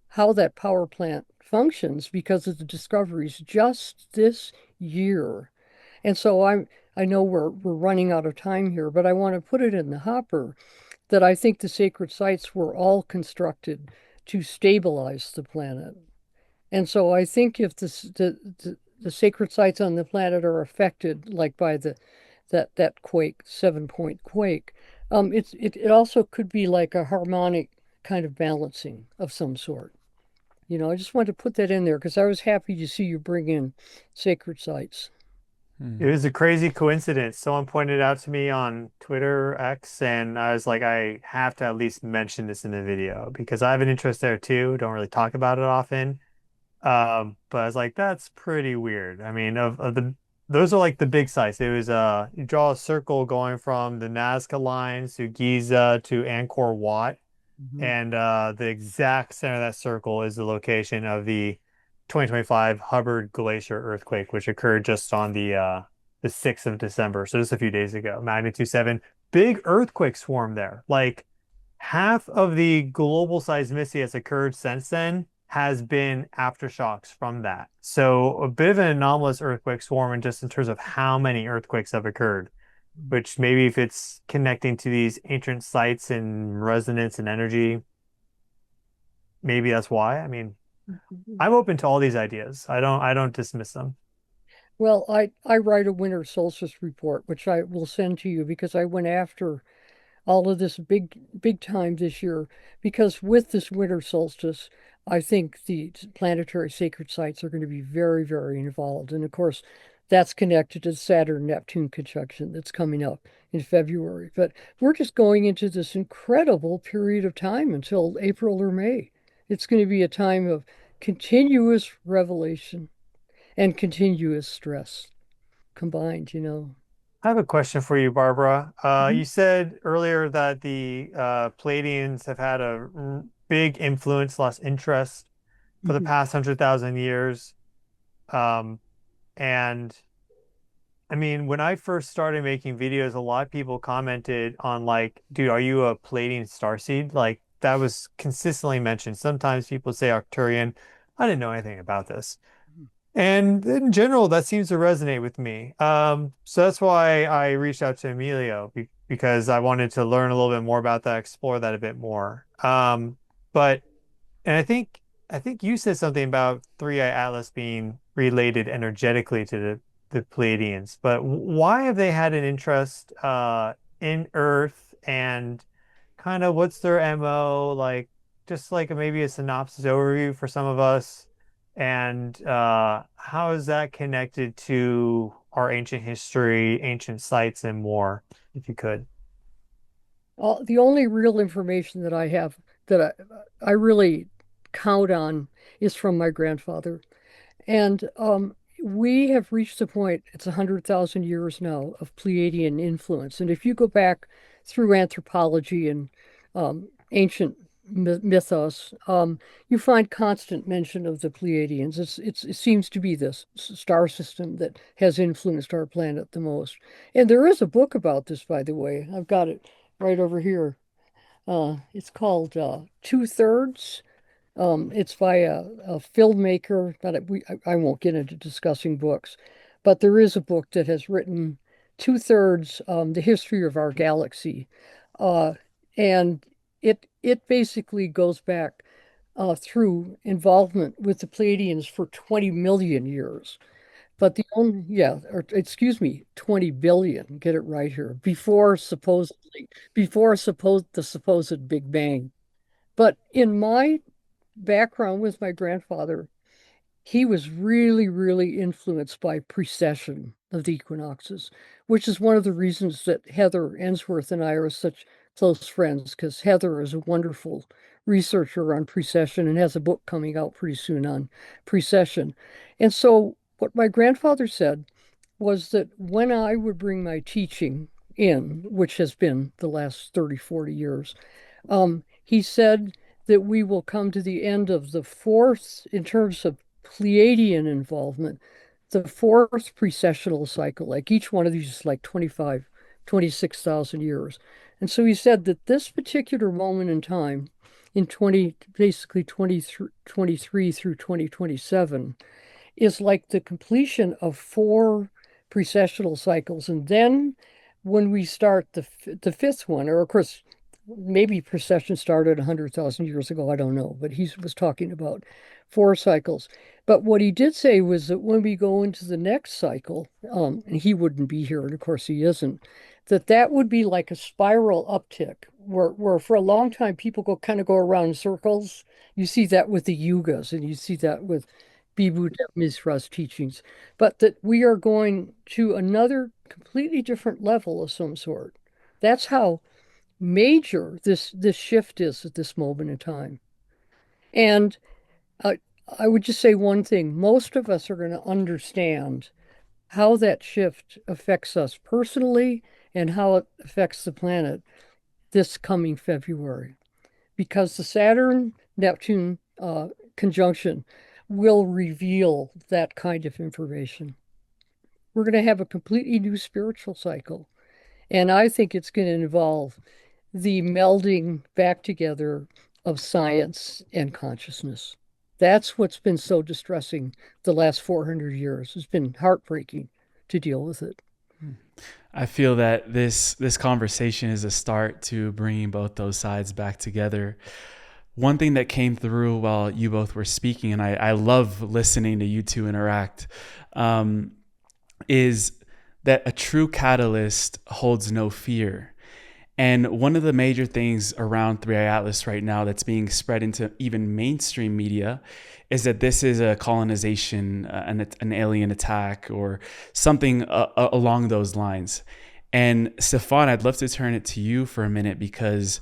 how that power plant functions because of the discoveries just this year. And so I know we're running out of time here, but I want to put it in the hopper that I think the sacred sites were all constructed to stabilize the planet. And so I think if the sacred sites on the planet are affected, like by that quake, 7-point quake, it also could be like a harmonic kind of balancing of some sort. I just wanted to put that in there because I was happy to see you bring in sacred sites. It was a crazy coincidence. Someone pointed out to me on Twitter X, and I was like, I have to at least mention this in the video because I have an interest there too. Don't really talk about it often. But I was like, that's pretty weird. I mean, of the those are like the big sites. It was you draw a circle going from the Nazca lines to Giza to Angkor Wat, Mhm. and the exact center of that circle is the location of the 2025 Hubbard Glacier earthquake, which occurred just on the 6th of December, so just a few days ago. Magnitude 7, big earthquake swarm there. Like half of the global seismicity that's occurred since then has been aftershocks from that. So a bit of an anomalous earthquake swarm in just in terms of how many earthquakes have occurred, which maybe if it's connecting to these ancient sites and resonance and energy, maybe that's why. I mean, Mhm. I'm open to all these ideas. I don't dismiss them. Well, I write a winter solstice report, which I will send to you because I went after all of this big time this year because with this winter solstice, I think the planetary sacred sites are going to be very, very involved. And of course, that's connected to the Saturn-Neptune conjunction that's coming up in February. But we're just going into this incredible period of time until April or May. It's going to be a time of continuous revelation and continuous stress combined. I have a question for you, Barbara. Mhm. You said earlier that the Pleiadians have had a big influence, lost interest for the Mhm. past 100,000 years. Um, and I mean, when I first started making videos, a lot of people commented on like, dude, are you a Pleiadian starseed? Like that was consistently mentioned. Sometimes people say Arcturian. I didn't know anything about this. And in general, that seems to resonate with me. So that's why I reached out to Emilio because I wanted to learn a little bit more about that, explore that a bit more. But and I think you said something about Three Eye Atlas being related energetically to the Pleiadians. But why have they had an interest in Earth and kind of what's their MO? Like just like maybe a synopsis overview for some of us. And how is that connected to our ancient history, ancient sites, and more, if you could? The only real information that I have that I really count on is from my grandfather. And we have reached the point, it's 100,000 years now, of Pleiadian influence. And if you go back through anthropology and ancient mythos, you find constant mention of the Pleiadians. It seems to be this star system that has influenced our planet the most. And there is a book about this, by the way. I've got it right over here. It's called Two Thirds. It's by a filmmaker that I won't get into discussing books, but there is a book that has written two thirds the history of our galaxy, uh, and it basically goes back through involvement with the Pleiadians for 20 million years. But the only, yeah, or excuse me, 20 billion, get it right here, the supposed Big Bang. But in my background with my grandfather, he was really, really influenced by precession of the equinoxes, which is one of the reasons that Heather Ensworth and I are such close friends, because Heather is a wonderful researcher on precession and has a book coming out pretty soon on precession. And so, what my grandfather said was that when I would bring my teaching in, which has been the last 30, 40 years, he said that we will come to the end of the fourth, in terms of Pleiadian involvement, the fourth precessional cycle. Like each one of these is like 25, 26,000 years. And so he said that this particular moment in time, in 20, basically 2023 through 2027, is like the completion of four precessional cycles. And then when we start the fifth one, or of course, maybe precession started 100,000 years ago, I don't know, but he was talking about four cycles. But what he did say was that when we go into the next cycle, and he wouldn't be here, and of course he isn't, that would be like a spiral uptick, where for a long time people go around in circles. You see that with the yugas, and you see that with Bibhu Misra's teachings, but that we are going to another completely different level of some sort. That's how major this shift is at this moment in time. And I, I would just say one thing. Most of us are going to understand how that shift affects us personally and how it affects the planet this coming February, because the Saturn Neptune conjunction will reveal that kind of information. We're going to have a completely new spiritual cycle. And I think it's going to involve the melding back together of science and consciousness. That's what's been so distressing the last 400 years. It's been heartbreaking to deal with it. I feel that this conversation is a start to bringing both those sides back together. One thing that came through while you both were speaking, and I love listening to you two interact, is that a true catalyst holds no fear. And one of the major things around 3i Atlas right now that's being spread into even mainstream media is that this is a colonization, an alien attack, or something along those lines. And Stefan, I'd love to turn it to you for a minute, because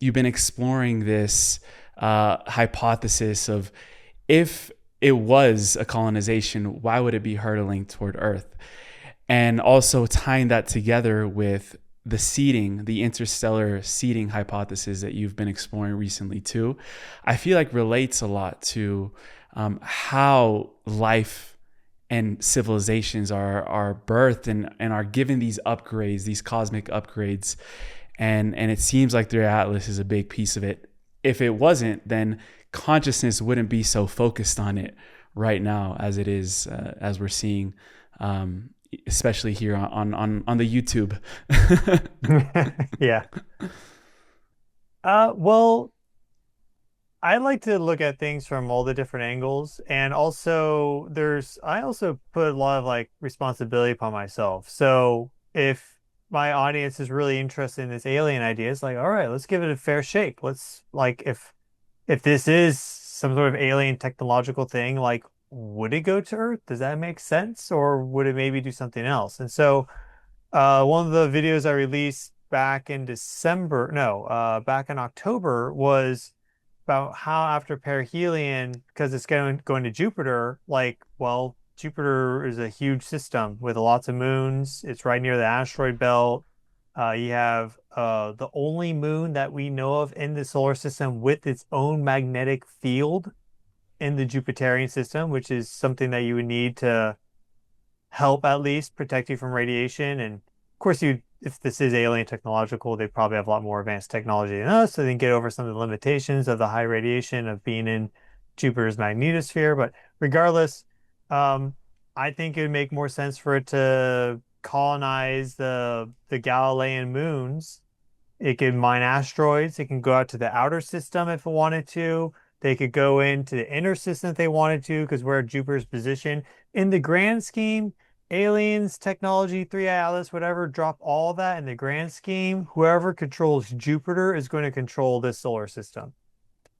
you've been exploring this hypothesis of, if it was a colonization, why would it be hurtling toward Earth? And also tying that together with the seeding, the interstellar seeding hypothesis that you've been exploring recently too, I feel like relates a lot to how life and civilizations are birthed and are given these upgrades, these cosmic upgrades. And it seems like the Atlas is a big piece of it. If it wasn't, then consciousness wouldn't be so focused on it right now as it is, as we're seeing, especially here on the YouTube. Yeah. Well, I like to look at things from all the different angles, and also I also put a lot of like responsibility upon myself. So if my audience is really interested in this alien idea, it's like, all right, let's give it a fair shake. Let's, like, if this is some sort of alien technological thing, like, would it go to Earth? Does that make sense? Or would it maybe do something else? And so one of the videos I released back in back in October, was about how after perihelion, because it's going to Jupiter, like, well, Jupiter is a huge system with lots of moons. It's right near the asteroid belt. You have the only moon that we know of in the solar system with its own magnetic field in the Jupiterian system, which is something that you would need to help at least protect you from radiation. And of course, you if this is alien technological, they probably have a lot more advanced technology than us, so they can get over some of the limitations of the high radiation of being in Jupiter's magnetosphere. But regardless, I think it would make more sense for it to colonize the Galilean moons. It can mine asteroids. It can go out to the outer system if it wanted to. They could go into the inner system if they wanted to, because where Jupiter's position. In the grand scheme, aliens, technology, three-eye atlas, whatever, drop all that in the grand scheme. Whoever controls Jupiter is going to control this solar system.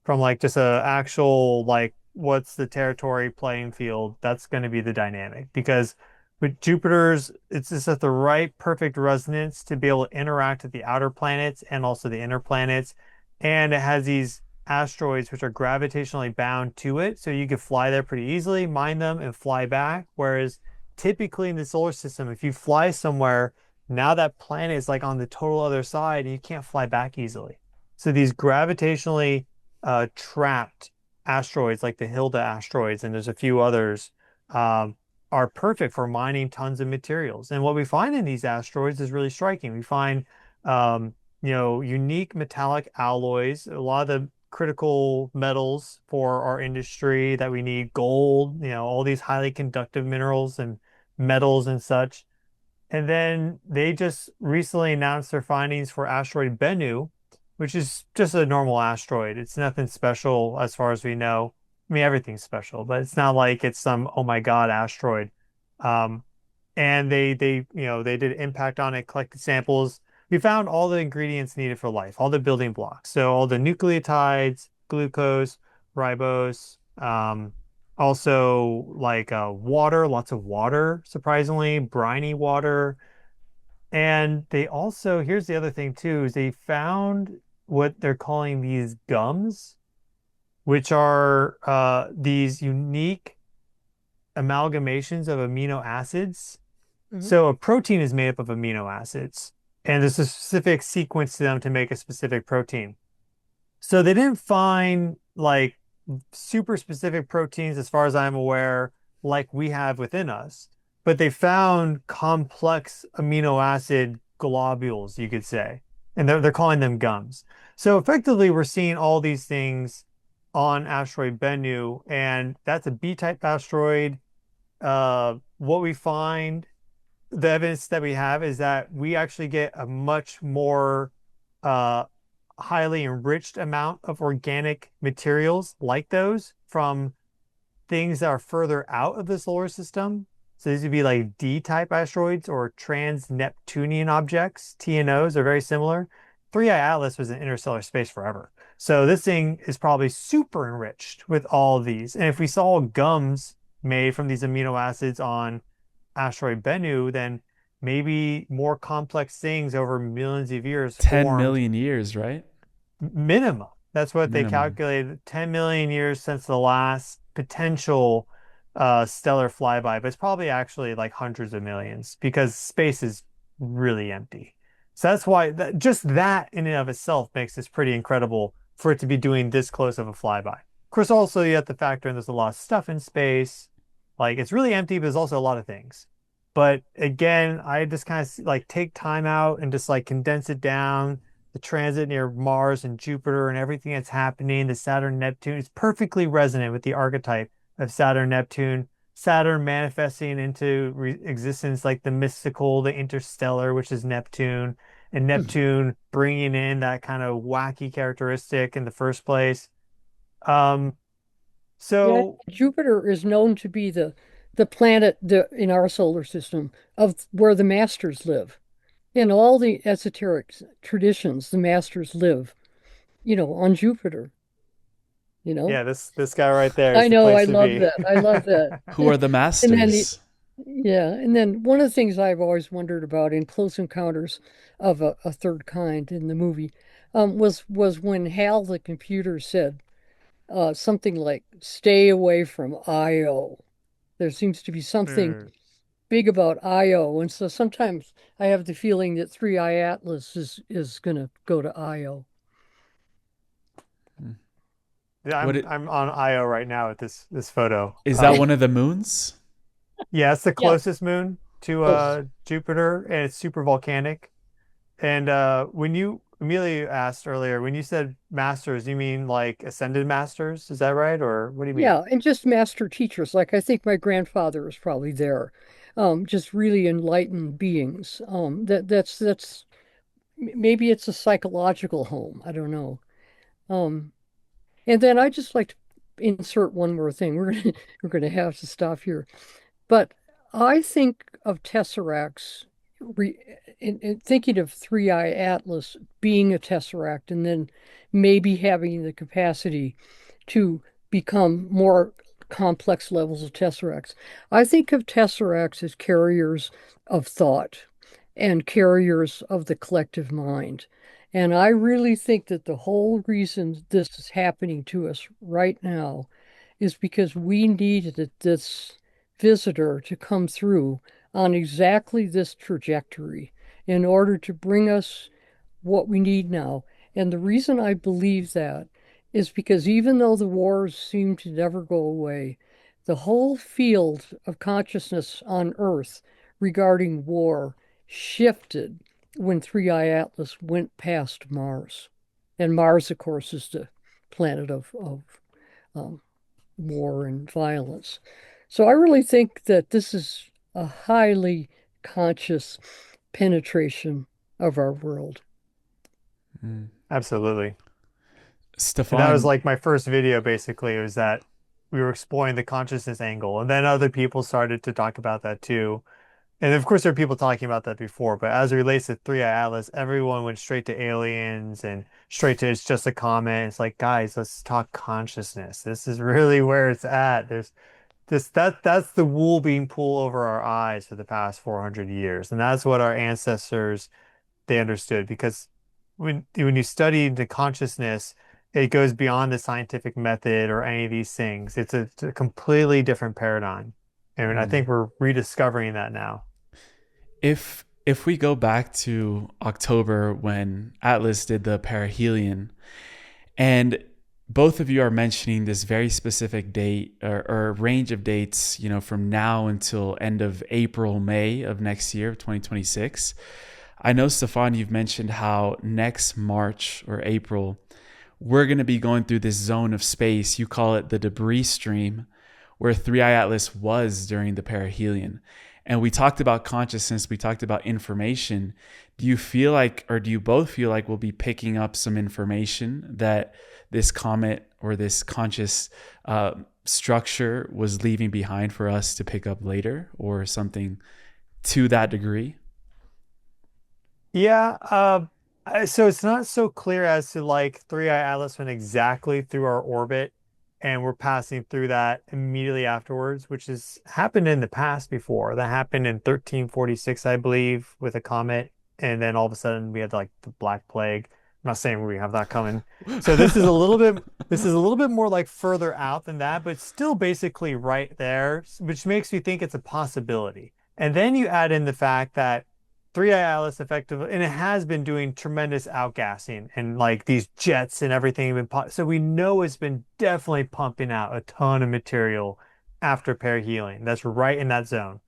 From like just a actual like what's the territory playing field, that's going to be the dynamic. Because with Jupiter's, it's just at the right perfect resonance to be able to interact with the outer planets and also the inner planets. And it has these asteroids which are gravitationally bound to it. So you could fly there pretty easily, mine them, and fly back. Whereas typically in the solar system, if you fly somewhere, now that planet is like on the total other side and you can't fly back easily. So these gravitationally trapped asteroids like the Hilda asteroids, and there's a few others, are perfect for mining tons of materials. And what we find in these asteroids is really striking. We find, unique metallic alloys, a lot of the critical metals for our industry that we need, gold, all these highly conductive minerals and metals and such. And then they just recently announced their findings for asteroid Bennu, which is just a normal asteroid. It's nothing special as far as we know. I mean, everything's special, but it's not like it's some oh my God asteroid. Um, and they did impact on it, collected samples. We found all the ingredients needed for life, all the building blocks. So all the nucleotides, glucose, ribose, also like water, lots of water, surprisingly, briny water. And they also, here's the other thing too, is they found what they're calling these gums, which are these unique amalgamations of amino acids. Mhm. So a protein is made up of amino acids, and there's a specific sequence to them to make a specific protein. So they didn't find like super specific proteins, as far as I'm aware, like we have within us, but they found complex amino acid globules, you could say, and they're calling them gums. So effectively, we're seeing all these things on asteroid Bennu, and that's a B-type asteroid. What we find, the evidence that we have is that we actually get a much more uh, highly enriched amount of organic materials like those from things that are further out of the solar system. So these would be like D-type asteroids or trans-Neptunian objects. TNOs are very similar. Three-Eye Atlas was in interstellar space forever. So this thing is probably super enriched with all of these. And if we saw gums made from these amino acids on asteroid Bennu, then maybe more complex things over millions of years 10 formed million years, right? minimum. That's what they Minimum. calculated. 10 million years since the last potential stellar flyby, but it's probably actually like hundreds of millions because space is really empty. So that's why just that in and of itself makes this pretty incredible for it to be doing this close of a flyby. Of course, also you have to factor in there's a lot of stuff in space. Like it's really empty, but there's also a lot of things. But again, I just kind of like take time out and just like condense it down. The transit near Mars and Jupiter and everything that's happening, the Saturn Neptune, it's perfectly resonant with the archetype of Saturn Neptune. Saturn manifesting into existence like the mystical, the interstellar, which is Neptune, and Neptune bringing in that kind of wacky characteristic in the first place. Um, Yeah, so Jupiter is known to be the planet in our solar system of where the masters live. In all the esoteric traditions, the masters live, on Jupiter, you know. yeah, this guy right there I is the know, I place to love be. that. I love that. Who are the And then masters? and then one of the things I've always wondered about in Close Encounters of a Third Kind in the movie, was when Hal the computer said something like "Stay away from Io." There seems to be something Hmm. big about Io, and so sometimes I have the feeling that Three Eye Atlas is going to go to Io. Yeah, What I'm on Io right now at this photo. is that one of the moons? Yeah, it's the Yeah, closest moon to close. Jupiter, and it's super volcanic. And when you Amelia asked earlier, when you said masters, you mean like ascended masters? Is that right? Or what do you mean? Yeah, and just master teachers. Like I think my grandfather was probably there. Just really enlightened beings. That's maybe it's a psychological home. I don't know. Um, and then I just like to insert one more thing. We're gonna have to stop here. But I think of tesseracts re, in thinking of Three Eye Atlas being a tesseract and then maybe having the capacity to become more complex levels of tesseracts. I think of tesseracts as carriers of thought and carriers of the collective mind. And I really think that the whole reason this is happening to us right now is because we needed this visitor to come through on exactly this trajectory in order to bring us what we need now. And the reason I believe that is because even though the wars seem to never go away, the whole field of consciousness on Earth regarding war shifted when Three Eye Atlas went past Mars. And Mars, of course, is the planet of um, war and violence. So I really think that this is a highly conscious penetration of our world. Mm. Absolutely. And that was Stefan, like my first video basically, was that we were exploring the consciousness angle. And then other people started to talk about that too. And of course, there are people talking about that before, but as it relates to Three Eye Atlas, everyone went straight to aliens and straight to it's just a comet. It's like, guys, let's talk consciousness. This is really where it's at. There's this that's the wool being pulled over our eyes for the past 400 years. And that's what our ancestors they understood because when you study the consciousness, it goes beyond the scientific method or any of these things. It's a completely different paradigm. And I mm. think we're rediscovering that now. If we go back to October when Atlas did the perihelion, and both of you are mentioning this very specific date or range of dates, from now until end of April, May of next year, 2026. I know, Stefan, you've mentioned how next March or April, we're going to be going through this zone of space. You call it the debris stream, where Three Eye Atlas was during the perihelion. And we talked about consciousness, we talked about information. Do you feel like, or do you both feel like we'll be picking up some information that this comet or this conscious structure was leaving behind for us to pick up later, or something to that degree? Yeah, so it's not so clear as to like Three Eye Atlas went exactly through our orbit and we're passing through that immediately afterwards, which has happened in the past before. That happened in 1346, I believe, with a comet, and then all of a sudden we had like the Black Plague. I'm not saying we have that coming. So this is a little bit more like further out than that, but still basically right there, which makes me think it's a possibility. And then you add in the fact that Three Eye Atlas effectively, and it has been doing tremendous outgassing and like these jets and everything have been so we know it's been definitely pumping out a ton of material after perihelion. That's right in that zone.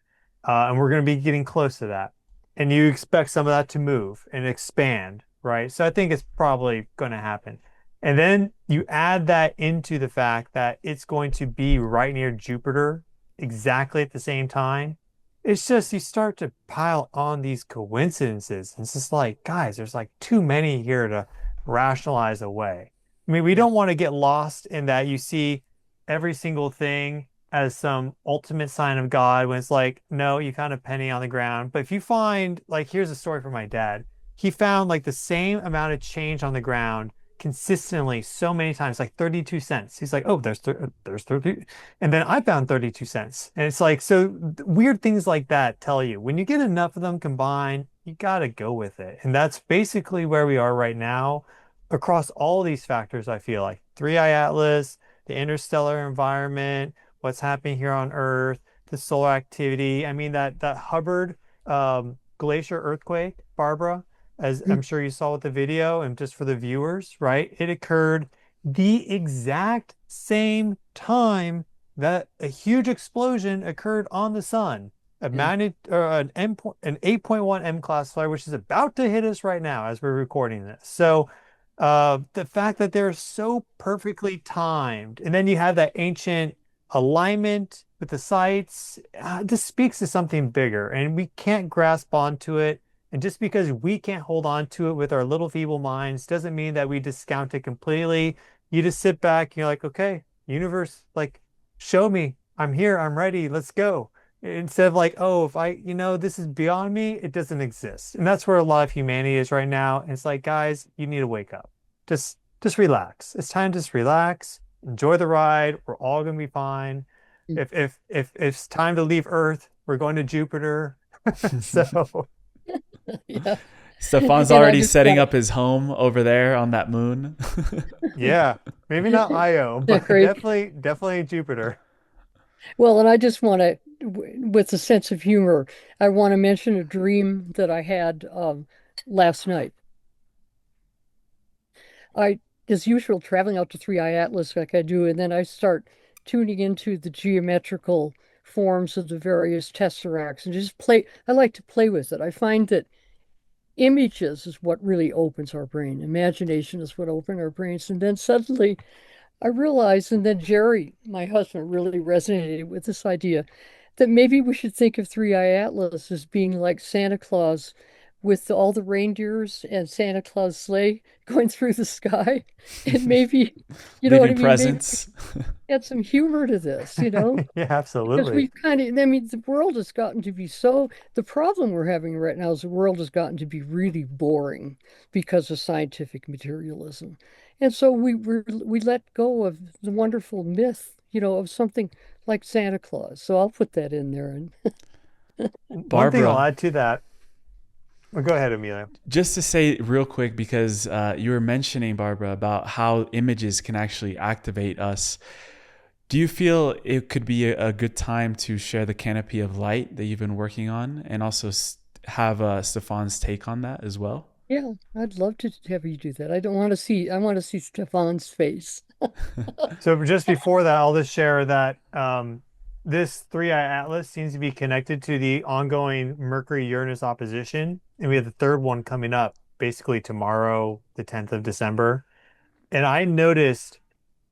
And we're going to be getting close to that. And you expect some of that to move and expand, right? So I think it's probably going to happen. And then you add that into the fact that it's going to be right near Jupiter exactly at the same time. It's just you start to pile on these coincidences. It's just like, guys, there's like too many here to rationalize away. I mean, we Yeah. don't want to get lost in that you see every single thing as some ultimate sign of God when it's like, no, you found a penny on the ground. But if you find, like, here's a story from my dad. He found like the same amount of change on the ground consistently so many times, like 32 cents. He's like, oh, there's 30. And then I found 32 cents. And it's like, so weird things like that tell you when you get enough of them combined, you got to go with it. And that's basically where we are right now across all these factors. I feel like Three Eye Atlas, the interstellar environment, what's happening here on Earth, the solar activity. I mean, that Hubbard glacier earthquake, Barbara, as I'm sure you saw with the video, and just for the viewers, right? It occurred the exact same time that a huge explosion occurred on the sun. a Yeah. or an 8.1 M class flare, which is about to hit us right now as we're recording this. So the fact that they're so perfectly timed, and then you have that ancient alignment with the sites, this speaks to something bigger, and we can't grasp onto it. And just because we can't hold on to it with our little feeble minds doesn't mean that we discount it completely. You just sit back and you're like, okay, universe, like, show me. I'm here. I'm ready. Let's go. Instead of like, oh, if this is beyond me, it doesn't exist. And that's where a lot of humanity is right now. And it's like, guys, you need to wake up. Just relax. It's time to just relax, enjoy the ride. We're all gonna be fine. If it's time to leave Earth, we're going to Jupiter. So Yeah. Stefan's And I already just setting got up his home over there on that moon. yeah, maybe not Io, that but great. definitely Jupiter. Well, and I just want to, with a sense of humor, I want to mention a dream that I had last night. I, as usual, traveling out to Three Eye Atlas like I do, and then I start tuning into the geometrical forms of the various tesseracts and just play. I like to play with it. I find that images is what really opens our brain. Imagination is what opens our brains. And then suddenly I realized, and then Jerry, my husband, really resonated with this idea that maybe we should think of Three Eye Atlas as being like Santa Claus with all the reindeers and Santa Claus sleigh going through the sky. And maybe, you know what I Leaving mean? Maybe presents. add some humor to this, Yeah, because absolutely. we've I mean, the world has gotten to be the problem we're having right now is the world has gotten to be really boring because of scientific materialism. And so we let go of the wonderful myth, of something like Santa Claus. So I'll put that in there. And One thing I'll Barbara, add to that. Well, go ahead, Amelia. just to say real quick, because you were mentioning, Barbara, about how images can actually activate us. Do you feel it could be a good time to share the canopy of light that you've been working on and also have Stefan's take on that as well? yeah, I'd love to have you do that. I want to see Stefan's face. So just before that, I'll just share that this three-eye atlas seems to be connected to the ongoing Mercury-Uranus opposition, and we have the third one coming up basically tomorrow, the 10th of December. And I noticed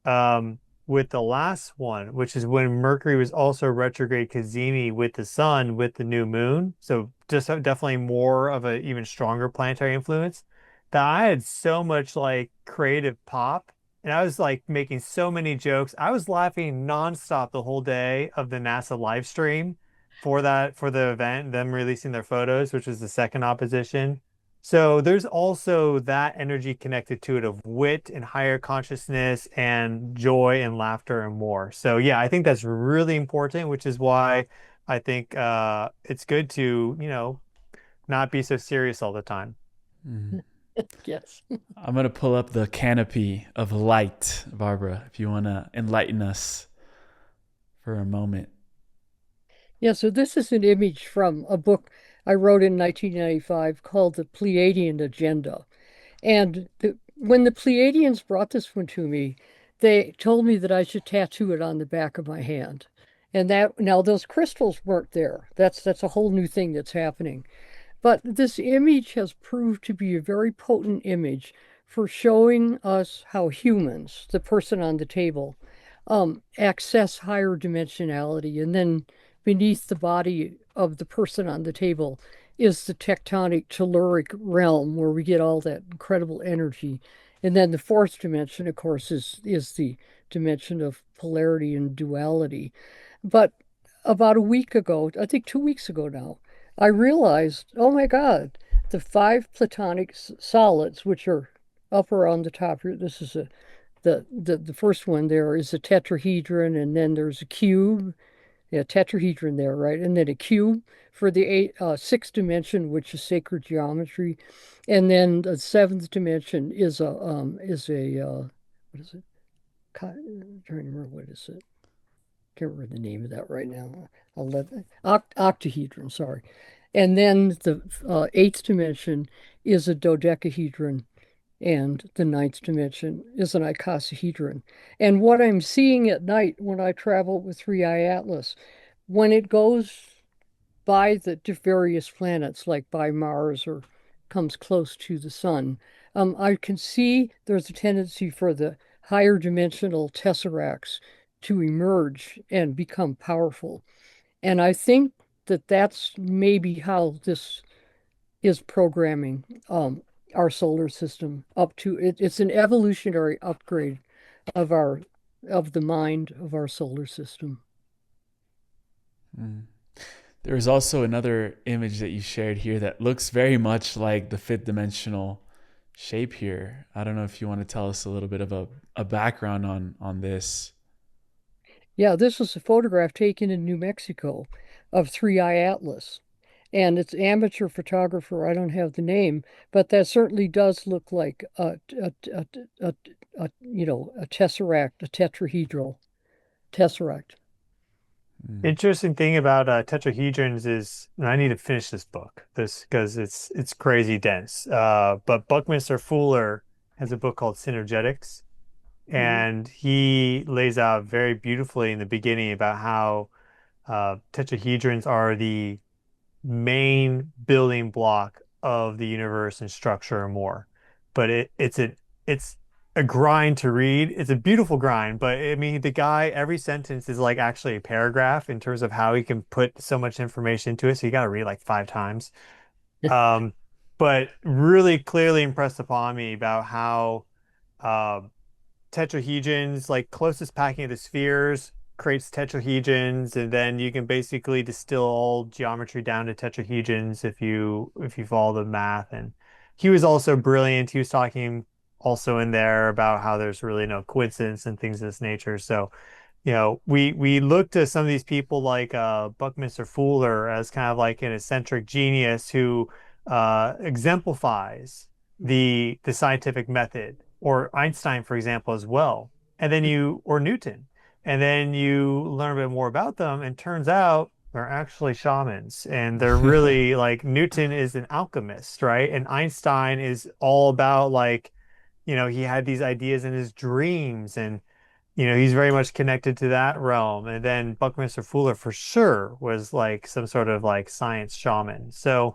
with the last one, which is when Mercury was also retrograde Cazimi with the sun with the new moon, so just definitely more of a even stronger planetary influence, that I had so much like creative pop and I was like making so many jokes. I was laughing nonstop the whole day of the NASA live stream for the event, them releasing their photos, which was the second opposition. So there's also that energy connected to it of wit and higher consciousness and joy and laughter and more. So yeah, I think that's really important, which is why I think it's good to, not be so serious all the time. Mhm. Yes. I'm going to pull up the canopy of light, Barbara, if you want to enlighten us for a moment. Yeah, so this is an image from a book I wrote in 1995 called The Pleiadian Agenda. And when the Pleiadians brought this one to me, they told me that I should tattoo it on the back of my hand. And that now those crystals weren't there. That's a whole new thing that's happening. But this image has proved to be a very potent image for showing us how humans, the person on the table, access higher dimensionality. And then beneath the body of the person on the table is the tectonic telluric realm where we get all that incredible energy. And then the fourth dimension, of course, is the dimension of polarity and duality. But about a week ago, I think 2 weeks ago now, I realized, oh my God, the five platonic solids, which are up around the top here, this is the first one there is a tetrahedron, and then there's a cube, yeah, tetrahedron there, right? And then a cube for the sixth dimension, which is sacred geometry, and then the seventh dimension what is it? I'm trying to remember what is it. Can't remember the name of that right now. Octahedron, sorry. And then the eighth dimension is a dodecahedron, and the ninth dimension is an icosahedron. And what I'm seeing at night when I travel with Three Eye Atlas, when it goes by the various planets, like by Mars or comes close to the sun, I can see there's a tendency for the higher dimensional tesseracts to emerge and become powerful. And I think that that's maybe how this is programming our solar system up to it. It's an evolutionary upgrade of our of the mind of our solar system. Mm. There is also another image that you shared here that looks very much like the fifth dimensional shape here. I don't know if you want to tell us a little bit of a background on this. Yeah, this is a photograph taken in New Mexico of Three Eye Atlas. And it's amateur photographer, I don't have the name, but that certainly does look like a tesseract, a tetrahedral tesseract. Mm. Interesting thing about tetrahedrons is, and I need to finish this book, this because it's crazy dense. But Buckminster Fuller has a book called Synergetics, Mhm. and he lays out very beautifully in the beginning about how tetrahedrons are the main building block of the universe and structure and more. But it's a grind to read. It's a beautiful grind, but I mean the guy, every sentence is like actually a paragraph in terms of how he can put so much information into it. So you got to read like 5 times. Um, but really clearly impressed upon me about how uh, tetrahedrons, like closest packing of the spheres, creates tetrahedrons, and then you can basically distill all geometry down to tetrahedrons if you follow the math. And he was also brilliant. He was talking also in there about how there's really no coincidence and things of this nature. So, we look to some of these people like Buckminster Fuller as kind of like an eccentric genius who exemplifies the scientific method, or Einstein, for example, as well. Or Newton, and then you learn a bit more about them, and turns out they're actually shamans, and they're really like Newton is an alchemist, right? And Einstein is all about like, he had these ideas in his dreams, and he's very much connected to that realm. And then Buckminster Fuller for sure was like some sort of like science shaman. So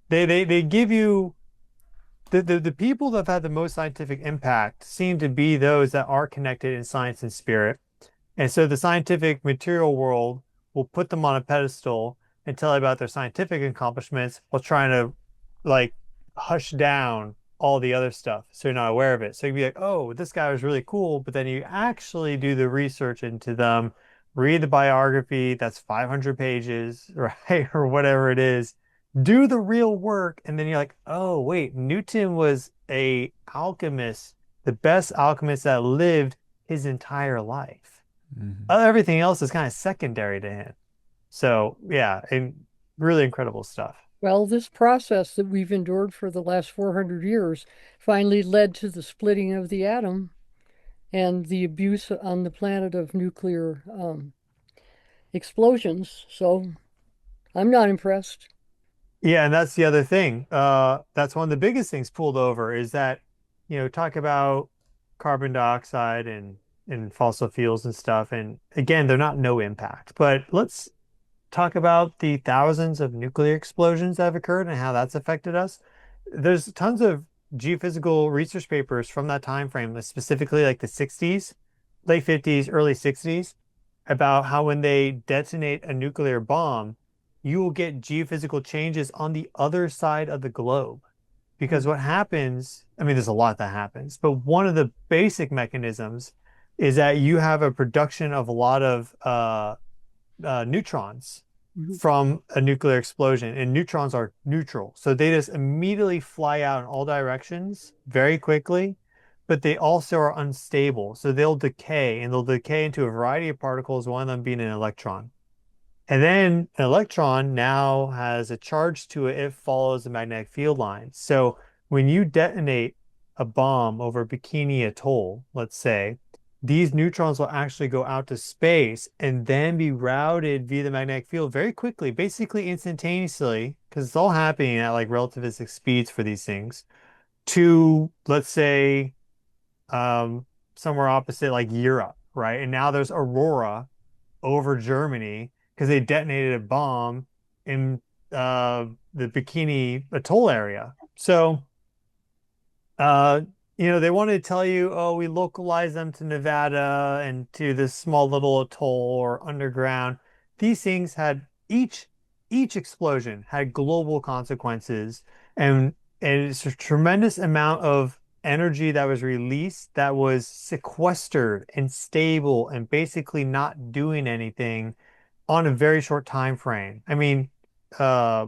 they give you the people that have had the most scientific impact seem to be those that are connected in science and spirit. And so the scientific material world will put them on a pedestal and tell you about their scientific accomplishments while trying to like hush down all the other stuff so you're not aware of it. So you'd be like, oh, this guy was really cool. But then you actually do the research into them, read the biography that's 500 pages, right? Or whatever it is. Do the real work. And then you're like, oh, wait, Newton was a alchemist, the best alchemist that lived his entire life. Mhm. Everything else is kind of secondary to him. So yeah, and really incredible stuff. Well, this process that we've endured for the last 400 years finally led to the splitting of the atom and the abuse on the planet of nuclear explosions. So I'm not impressed. Yeah, and that's the other thing. That's one of the biggest things pulled over is that, talk about carbon dioxide and fossil fuels and stuff. And again, they're not no impact, but let's talk about the thousands of nuclear explosions that have occurred and how that's affected us. There's tons of geophysical research papers from that time frame, specifically like the 60s, late 50s, early 60s, about how when they detonate a nuclear bomb, you will get geophysical changes on the other side of the globe. Because what happens, I mean, there's a lot that happens, but one of the basic mechanisms is that you have a production of a lot of neutrons Mhm. from a nuclear explosion, and neutrons are neutral. So they just immediately fly out in all directions very quickly, but they also are unstable. So they'll decay, and they'll decay into a variety of particles, one of them being an electron. And then an electron now has a charge to it. It follows the magnetic field lines. So when you detonate a bomb over Bikini Atoll, let's say, these neutrons will actually go out to space and then be routed via the magnetic field very quickly, basically instantaneously, because it's all happening at like relativistic speeds for these things, to, let's say, um, somewhere opposite like Europe, right? And now there's aurora over Germany because they detonated a bomb in the Bikini Atoll area. So, uh, they wanted to tell you, oh, we localize them to Nevada and to this small little atoll or underground. These things had each explosion had global consequences, and it's a tremendous amount of energy that was released that was sequestered and stable and basically not doing anything on a very short time frame. I mean, uh,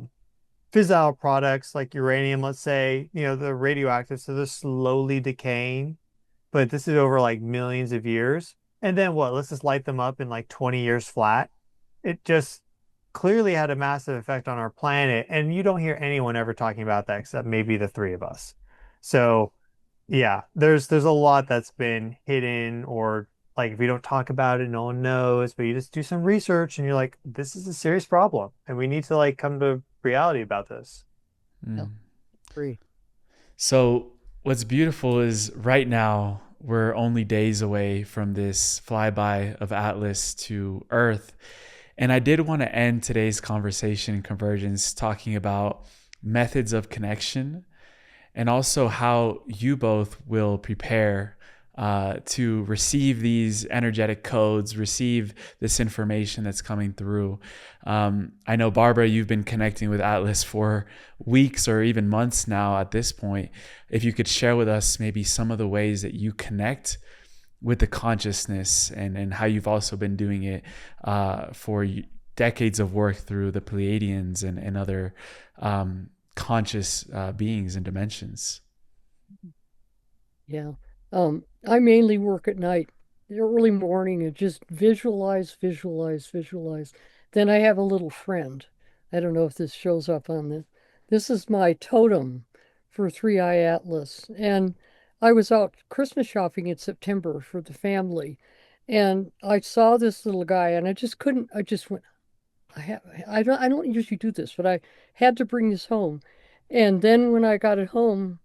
fissile products like uranium, let's say, they're radioactive, so they're slowly decaying, but this is over like millions of years. And then what? Let's just light them up in like 20 years flat. It just clearly had a massive effect on our planet, and you don't hear anyone ever talking about that except maybe the three of us. So, yeah, there's a lot that's been hidden, or like if you don't talk about it, no one knows, but you just do some research and you're like, this is a serious problem and we need to like come to reality about this. Yeah, agree. So what's beautiful is right now we're only days away from this flyby of Atlas to Earth. And I did want to end today's conversation, Convergence, talking about methods of connection and also how you both will prepare to receive these energetic codes, receive this information that's coming through. I know, Barbara, you've been connecting with Atlas for weeks or even months now at this point. If you could share with us maybe some of the ways that you connect with the consciousness and how you've also been doing it for decades of work through the Pleiadians and other conscious beings and dimensions. Yeah. I mainly work at night, the early morning, and just visualize, visualize, visualize. Then I have a little friend. I don't know if this shows up on this. This is my totem for Three Eye Atlas. And I was out Christmas shopping in September for the family. And I saw this little guy and I just couldn't, I just went, I don't usually do this, but I had to bring this home. And then when I got it home,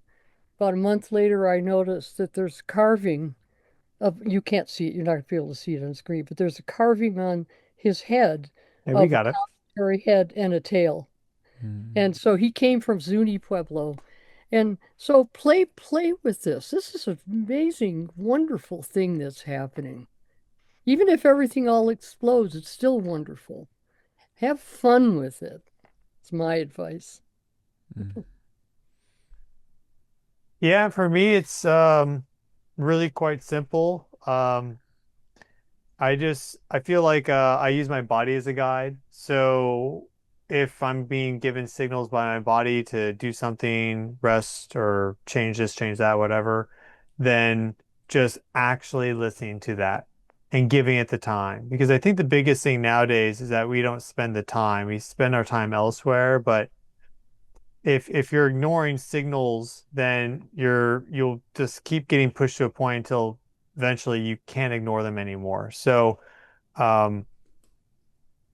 about a month later, I noticed that there's carving of, you can't see it, you're not going to be able to see it on screen, but there's a carving on his head Hey, we of a got it. planetary head and a tail. And so he came from Zuni Pueblo. And so play with this. This is an amazing, wonderful thing that's happening. Even if everything all explodes, it's still wonderful. Have fun with it. It's my advice. Yeah, for me, it's really quite simple. I feel like I use my body as a guide. So if I'm being given signals by my body to do something, rest or change this, change that, whatever, then just actually listening to that and giving it the time. Because I think the biggest thing nowadays is that we don't spend the time. We spend our time elsewhere, but if you're ignoring signals, then you'll just keep getting pushed to a point until eventually you can't ignore them anymore. Um,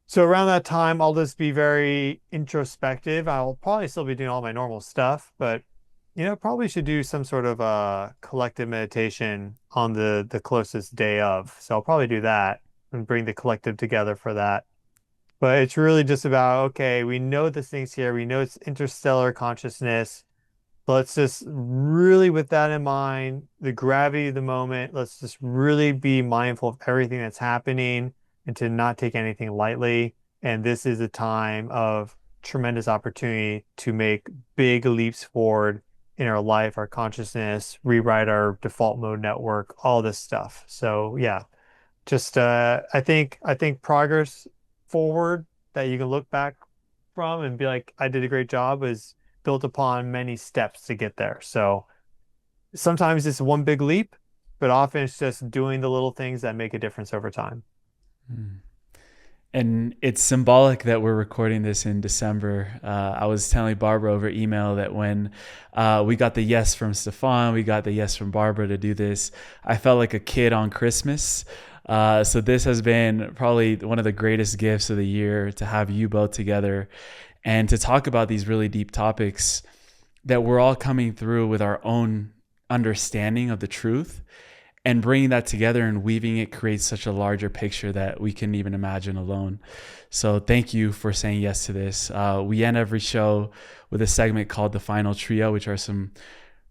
so around that time, I'll just be very introspective. I'll probably still be doing all my normal stuff, but probably should do some sort of collective meditation on the closest day of. So I'll probably do that and bring the collective together for that. But it's really just about, okay, we know this thing's here. We know it's interstellar consciousness. Let's just really, with that in mind, the gravity of the moment, let's just really be mindful of everything that's happening and to not take anything lightly. And this is a time of tremendous opportunity to make big leaps forward in our life, our consciousness, rewrite our default mode network, all this stuff. So yeah, just I think progress forward that you can look back from and be like, I did a great job, is built upon many steps to get there. So sometimes it's one big leap, but often it's just doing the little things that make a difference over time. And it's symbolic that we're recording this in December. I was telling Barbara over email that when we got the yes from Stefan, we got the yes from Barbara to do this, I felt like a kid on Christmas. So this has been probably one of the greatest gifts of the year, to have you both together and to talk about these really deep topics that we're all coming through with our own understanding of the truth. and bringing that together and weaving it creates such a larger picture that we couldn't even imagine alone. So thank you for saying yes to this. We end every show with a segment called the Final Trio, which are some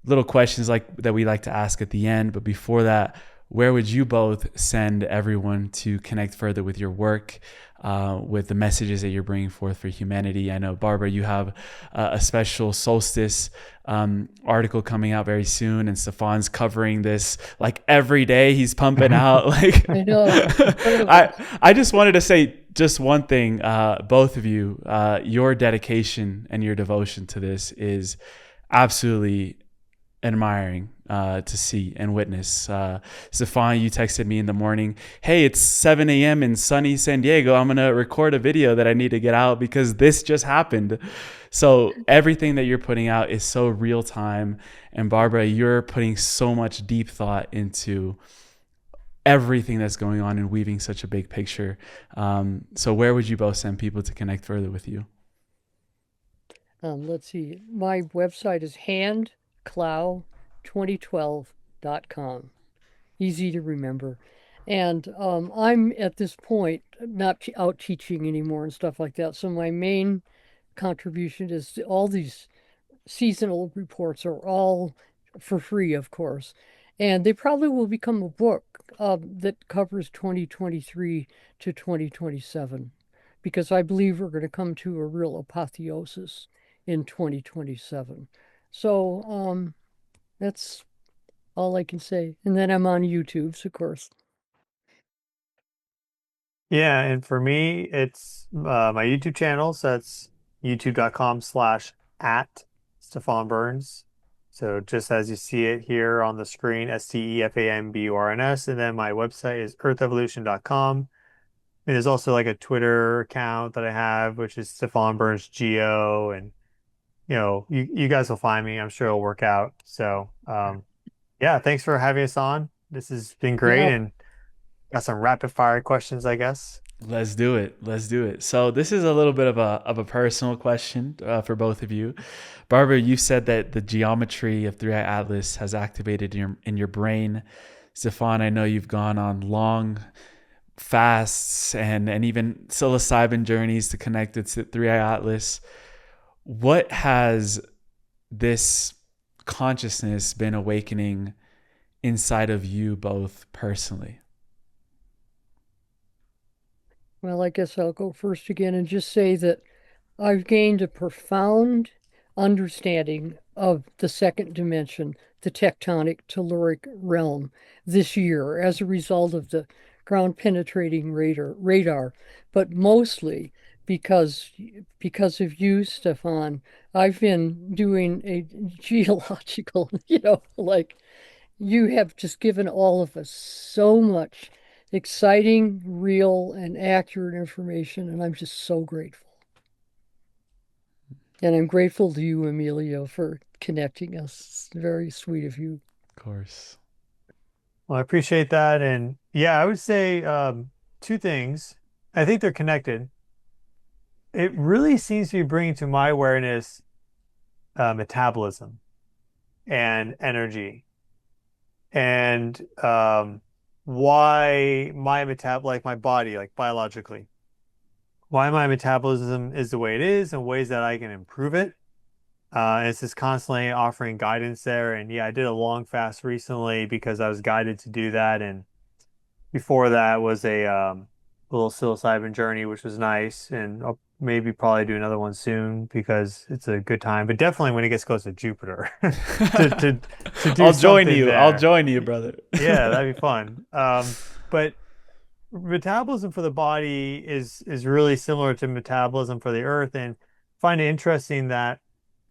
little questions like that we like to ask at the end. But before that, where would you both send everyone to connect further with your work, with the messages that you're bringing forth for humanity? I know, Barbara, you have a special solstice article coming out very soon, and Stefan's covering this like every day. He's pumping out like I know. I just wanted to say just one thing, both of you, your dedication and your devotion to this is absolutely admiring to see and witness. Stefan, you texted me in the morning, hey, it's 7 a.m. in sunny San Diego. I'm going to record a video that I need to get out because this just happened. So everything that you're putting out is so real time. And Barbara, you're putting so much deep thought into everything that's going on and weaving such a big picture. So where would you both send people to connect further with you? Let's see. My website is handclow2012.com. Easy to remember. And I'm at this point not out teaching anymore and stuff like that. So my main contribution is all these seasonal reports are all for free, of course. And they probably will become a book that covers 2023 to 2027, because I believe we're going to come to a real apotheosis in 2027. So that's all I can say. And then I'm on YouTube, of course. Yeah, and for me, it's my YouTube channel. So that's youtube.com/at Stefan Burns. So just as you see it here on the screen, STEFANBURNS. And then my website is earthevolution.com. And there's also like a Twitter account that I have, which is Stefan Burns Geo. And, you guys will find me. I'm sure it'll work out. So, yeah, thanks for having us on. This has been great. Yeah. And got some rapid fire questions, I guess. Let's do it. Let's do it. So this is a little bit of a personal question for both of you. Barbara, you said that the geometry of Three Eye Atlas has activated in your brain. Stefan, I know you've gone on long fasts and even psilocybin journeys to connect it to Three Eye Atlas. What has this consciousness been awakening inside of you both personally? Well, I guess I'll go first again and just say that I've gained a profound understanding of the second dimension, the tectonic telluric realm, this year as a result of the ground penetrating radar, but mostly because of you, Stefan. I've been doing a geological, like you have just given all of us so much exciting, real, and accurate information, and I'm just so grateful. And I'm grateful to you, Emilio, for connecting us. It's very sweet of you. Of course. Well, I appreciate that. And yeah, I would say two things. I think they're connected. It really seems to be bringing to my awareness metabolism and energy, and why my body, like biologically, why my metabolism is the way it is and ways that I can improve it. It's just constantly offering guidance there. And yeah, I did a long fast recently because I was guided to do that. And before that was a little psilocybin journey, which was nice. And I'll maybe probably do another one soon because it's a good time. But definitely when it gets close to Jupiter, to do I'll join you. there. I'll join you, brother. Yeah, that'd be fun. But metabolism for the body is really similar to metabolism for the Earth, and find it interesting that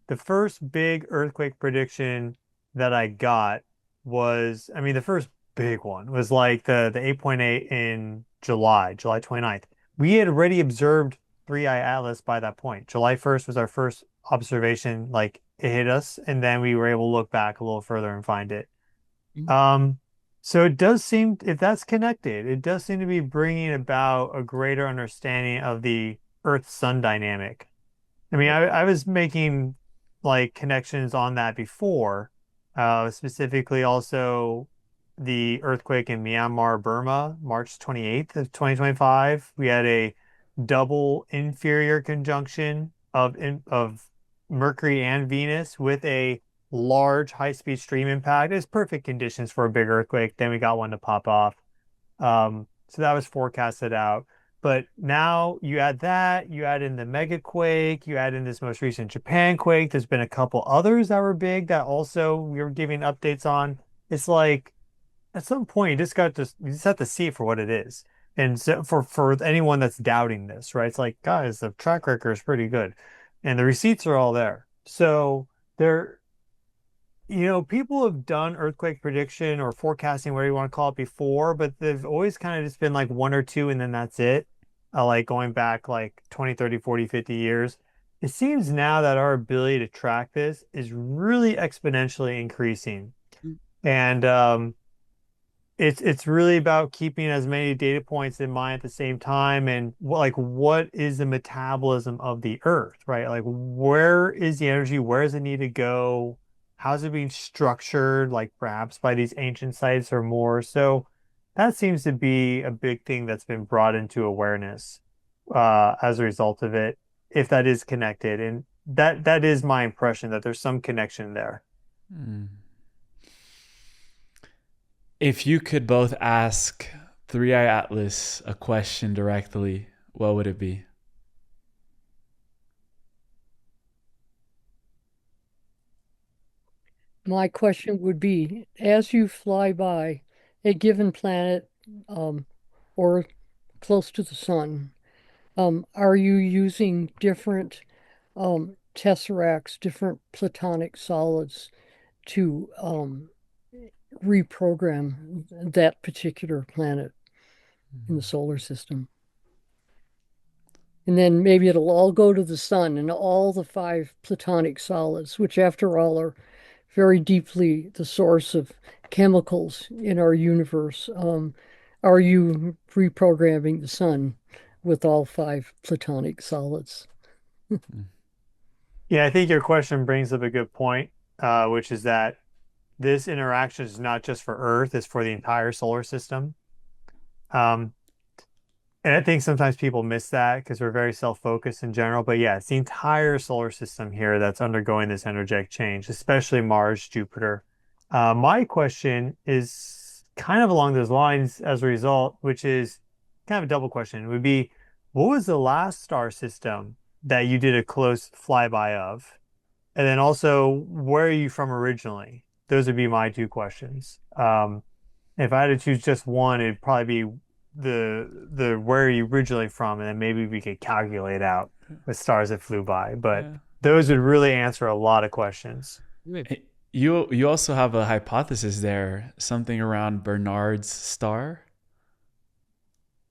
the first big earthquake prediction that I got was, the first big one was like the 8.8 in July 29th. We had already observed Three Eye Atlas by that point. July 1st was our first observation, like it hit us, and then we were able to look back a little further and find it. So it does seem, if that's connected, it does seem to be bringing about a greater understanding of the Earth-Sun dynamic. I was making like connections on that before, specifically also the earthquake in Myanmar, Burma, March 28th of 2025. We had a double inferior conjunction of Mercury and Venus with a large high-speed stream impact. It's perfect conditions for a big earthquake. Then we got one to pop off. So that was forecasted out. But now you add that, you add in the mega quake, you add in this most recent Japan quake. There's been a couple others that were big that also we were giving updates on. It's like at some point you just have to see it for what it is. And so for anyone that's doubting this, right? It's like, guys, the track record is pretty good. And the receipts are all there. So there people have done earthquake prediction or forecasting, whatever you want to call it, before, but they've always kind of just been like one or two and then that's it. Like going back like 20, 30, 40, 50 years. It seems now that our ability to track this is really exponentially increasing. And it's really about keeping as many data points in mind at the same time and what is the metabolism of the Earth, right? Like where is the energy? Where does it need to go? How's it being structured, like perhaps by these ancient sites or more? So that seems to be a big thing that's been brought into awareness as a result of it, if that is connected. And that is my impression that there's some connection there. Hmm. If you could both ask Three Eye Atlas a question directly, what would it be? My question would be, as you fly by a given planet or close to the sun, are you using different tesseracts, different platonic solids to reprogram that particular planet in the solar system? And then maybe it'll all go to the sun and all the five platonic solids, which after all are very deeply the source of chemicals in our universe. Are you reprogramming the sun with all five platonic solids? Yeah, I think your question brings up a good point, which is that this interaction is not just for Earth, it's for the entire solar system. Um, and I think sometimes people miss that because we're very self-focused in general. But yeah, it's the entire solar system here that's undergoing this energetic change, especially Mars, Jupiter. My question is kind of along those lines as a result, which is kind of a double question. It would be, what was the last star system that you did a close flyby of? And then also, where are you from originally? Those would be my two questions. If I had to choose just one, it'd probably be the where are you originally from, and then maybe we could calculate out the stars that flew by. But Yeah. those would really answer a lot of questions. You also have a hypothesis there, something around Bernard's star.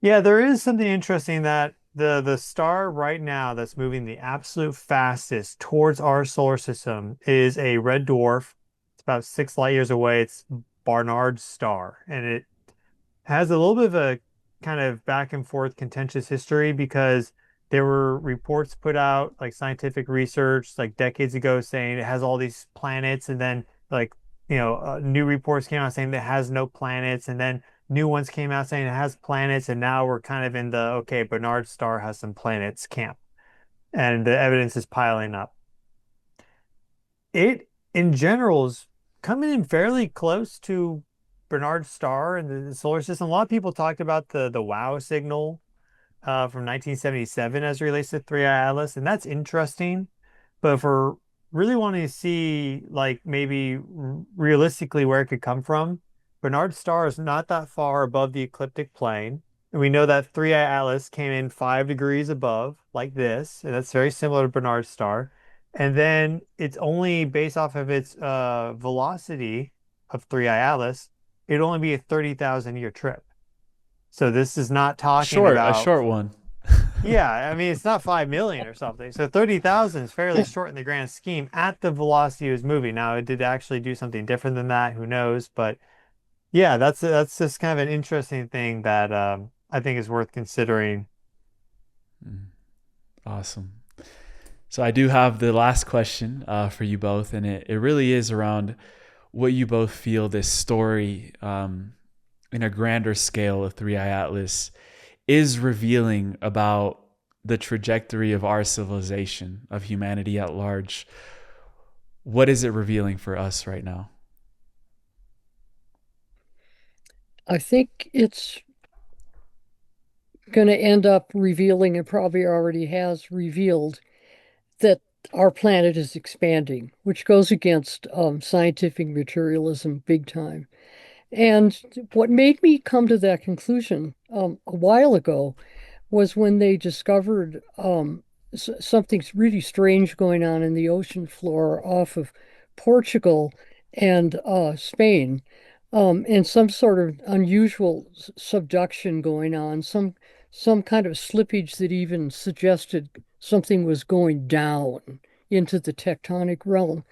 Yeah, there is something interesting that the star right now that's moving the absolute fastest towards our solar system is a red dwarf. It's about 6 light years away. It's Barnard's star, and it has a little bit of a kind of back and forth contentious history because there were reports put out, like scientific research, like decades ago, saying it has all these planets, and then new reports came out saying that it has no planets, and then new ones came out saying it has planets, and now we're kind of in the okay, Bernard star has some planets camp, and the evidence is piling up. It in general is coming in fairly close to Bernard star in the solar system. A lot of people talked about the WOW signal from 1977 as it relates to Three Eye Atlas, and that's interesting. But if we're really wanting to see, like maybe realistically where it could come from, Bernard star is not that far above the ecliptic plane. And we know that Three Eye Atlas came in 5 degrees above, like this, and that's very similar to Bernard star. And then it's only based off of its velocity of Three Eye Atlas, it'd only be a 30,000 year trip. So this is not talking Short, a about, short one. yeah, I mean, it's not 5 million or something. So 30,000 is fairly short in the grand scheme at the velocity it was moving. Now, it did actually do something different than that. Who knows? But yeah, that's just kind of an interesting thing that I think is worth considering. Awesome. So I do have the last question for you both, and it really is around what you both feel this story in a grander scale of Three Eye Atlas is revealing about the trajectory of our civilization, of humanity at large. What is it revealing for us right now? I think it's going to end up revealing, and probably already has revealed, that our planet is expanding, which goes against scientific materialism big time. And what made me come to that conclusion a while ago was when they discovered something really strange going on in the ocean floor off of Portugal and Spain, and some sort of unusual subduction going on, some kind of slippage that even suggested something was going down into the tectonic realm.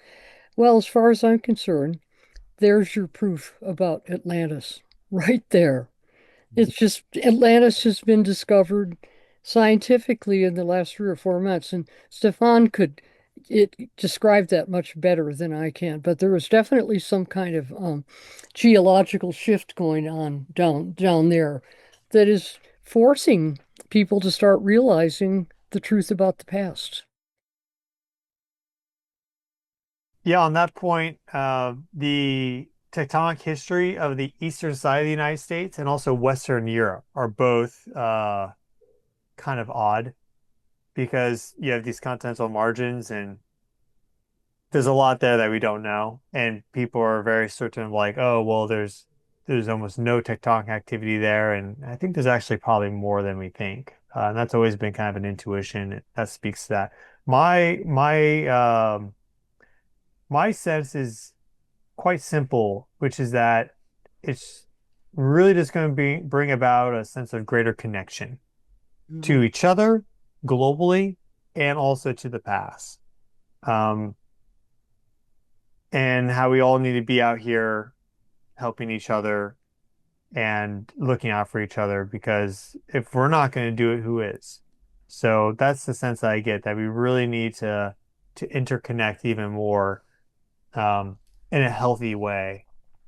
Well, as far as I'm concerned, there's your proof about Atlantis right there. It's just Atlantis has been discovered scientifically in the last 3 or 4 months, and Stefan could describe that much better than I can. But there was definitely some kind of geological shift going on down there that is forcing people to start realizing the truth about the past. Yeah, on that point, the tectonic history of the eastern side of the United States and also Western Europe are both kind of odd because you have these continental margins and there's a lot there that we don't know. And people are very certain of like, oh, well, there's almost no tectonic activity there. And I think there's actually probably more than we think. And that's always been kind of an intuition that speaks to that. My sense is quite simple, which is that it's really just going to bring about a sense of greater connection to each other globally and also to the past. Um, and how we all need to be out here helping each other and looking out for each other because if we're not going to do it, who is? So that's the sense that I get that we really need to interconnect even more in a healthy way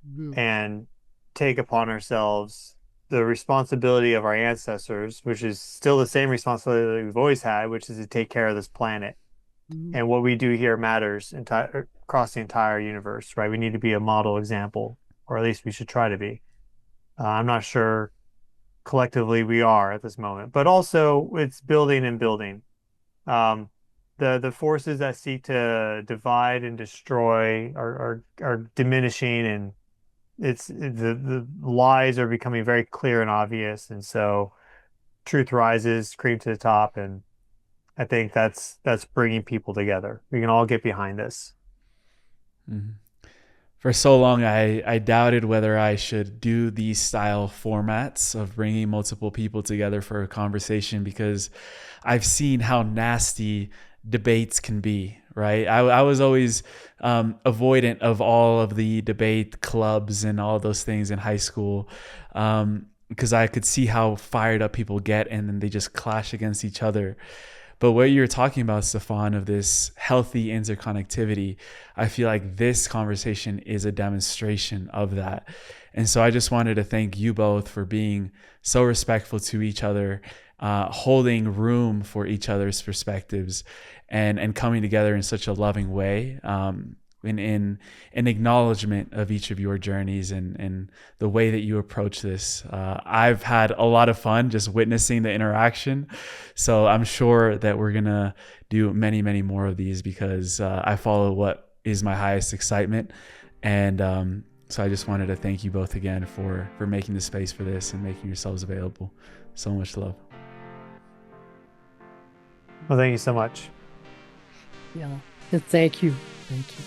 Mhm. and take upon ourselves the responsibility of our ancestors, which is still the same responsibility that we've always had, which is to take care of this planet. Mhm. And what we do here matters across the entire universe, right? We need to be a model example, or at least we should try to be. I'm not sure collectively we are at this moment, but also it's building and building. Um, the forces that seek to divide and destroy are diminishing, and it's the lies are becoming very clear and obvious, and so truth rises, cream to the top, and I think that's bringing people together. We can all get behind this. Mhm. For so long, I doubted whether I should do these style formats of bringing multiple people together for a conversation because I've seen how nasty debates can be, right? I was always avoidant of all of the debate clubs and all those things in high school because I could see how fired up people get and then they just clash against each other. But what you're talking about, Stefan, of this healthy interconnectivity, I feel like this conversation is a demonstration of that. And so I just wanted to thank you both for being so respectful to each other, holding room for each other's perspectives, and coming together in such a loving way. In an acknowledgement of each of your journeys and the way that you approach this. I've had a lot of fun just witnessing the interaction. So I'm sure that we're going to do many, many more of these because I follow what is my highest excitement. And so I just wanted to thank you both again for making the space for this and making yourselves available. So much love. Well, thank you so much. Yeah. And thank you. Thank you.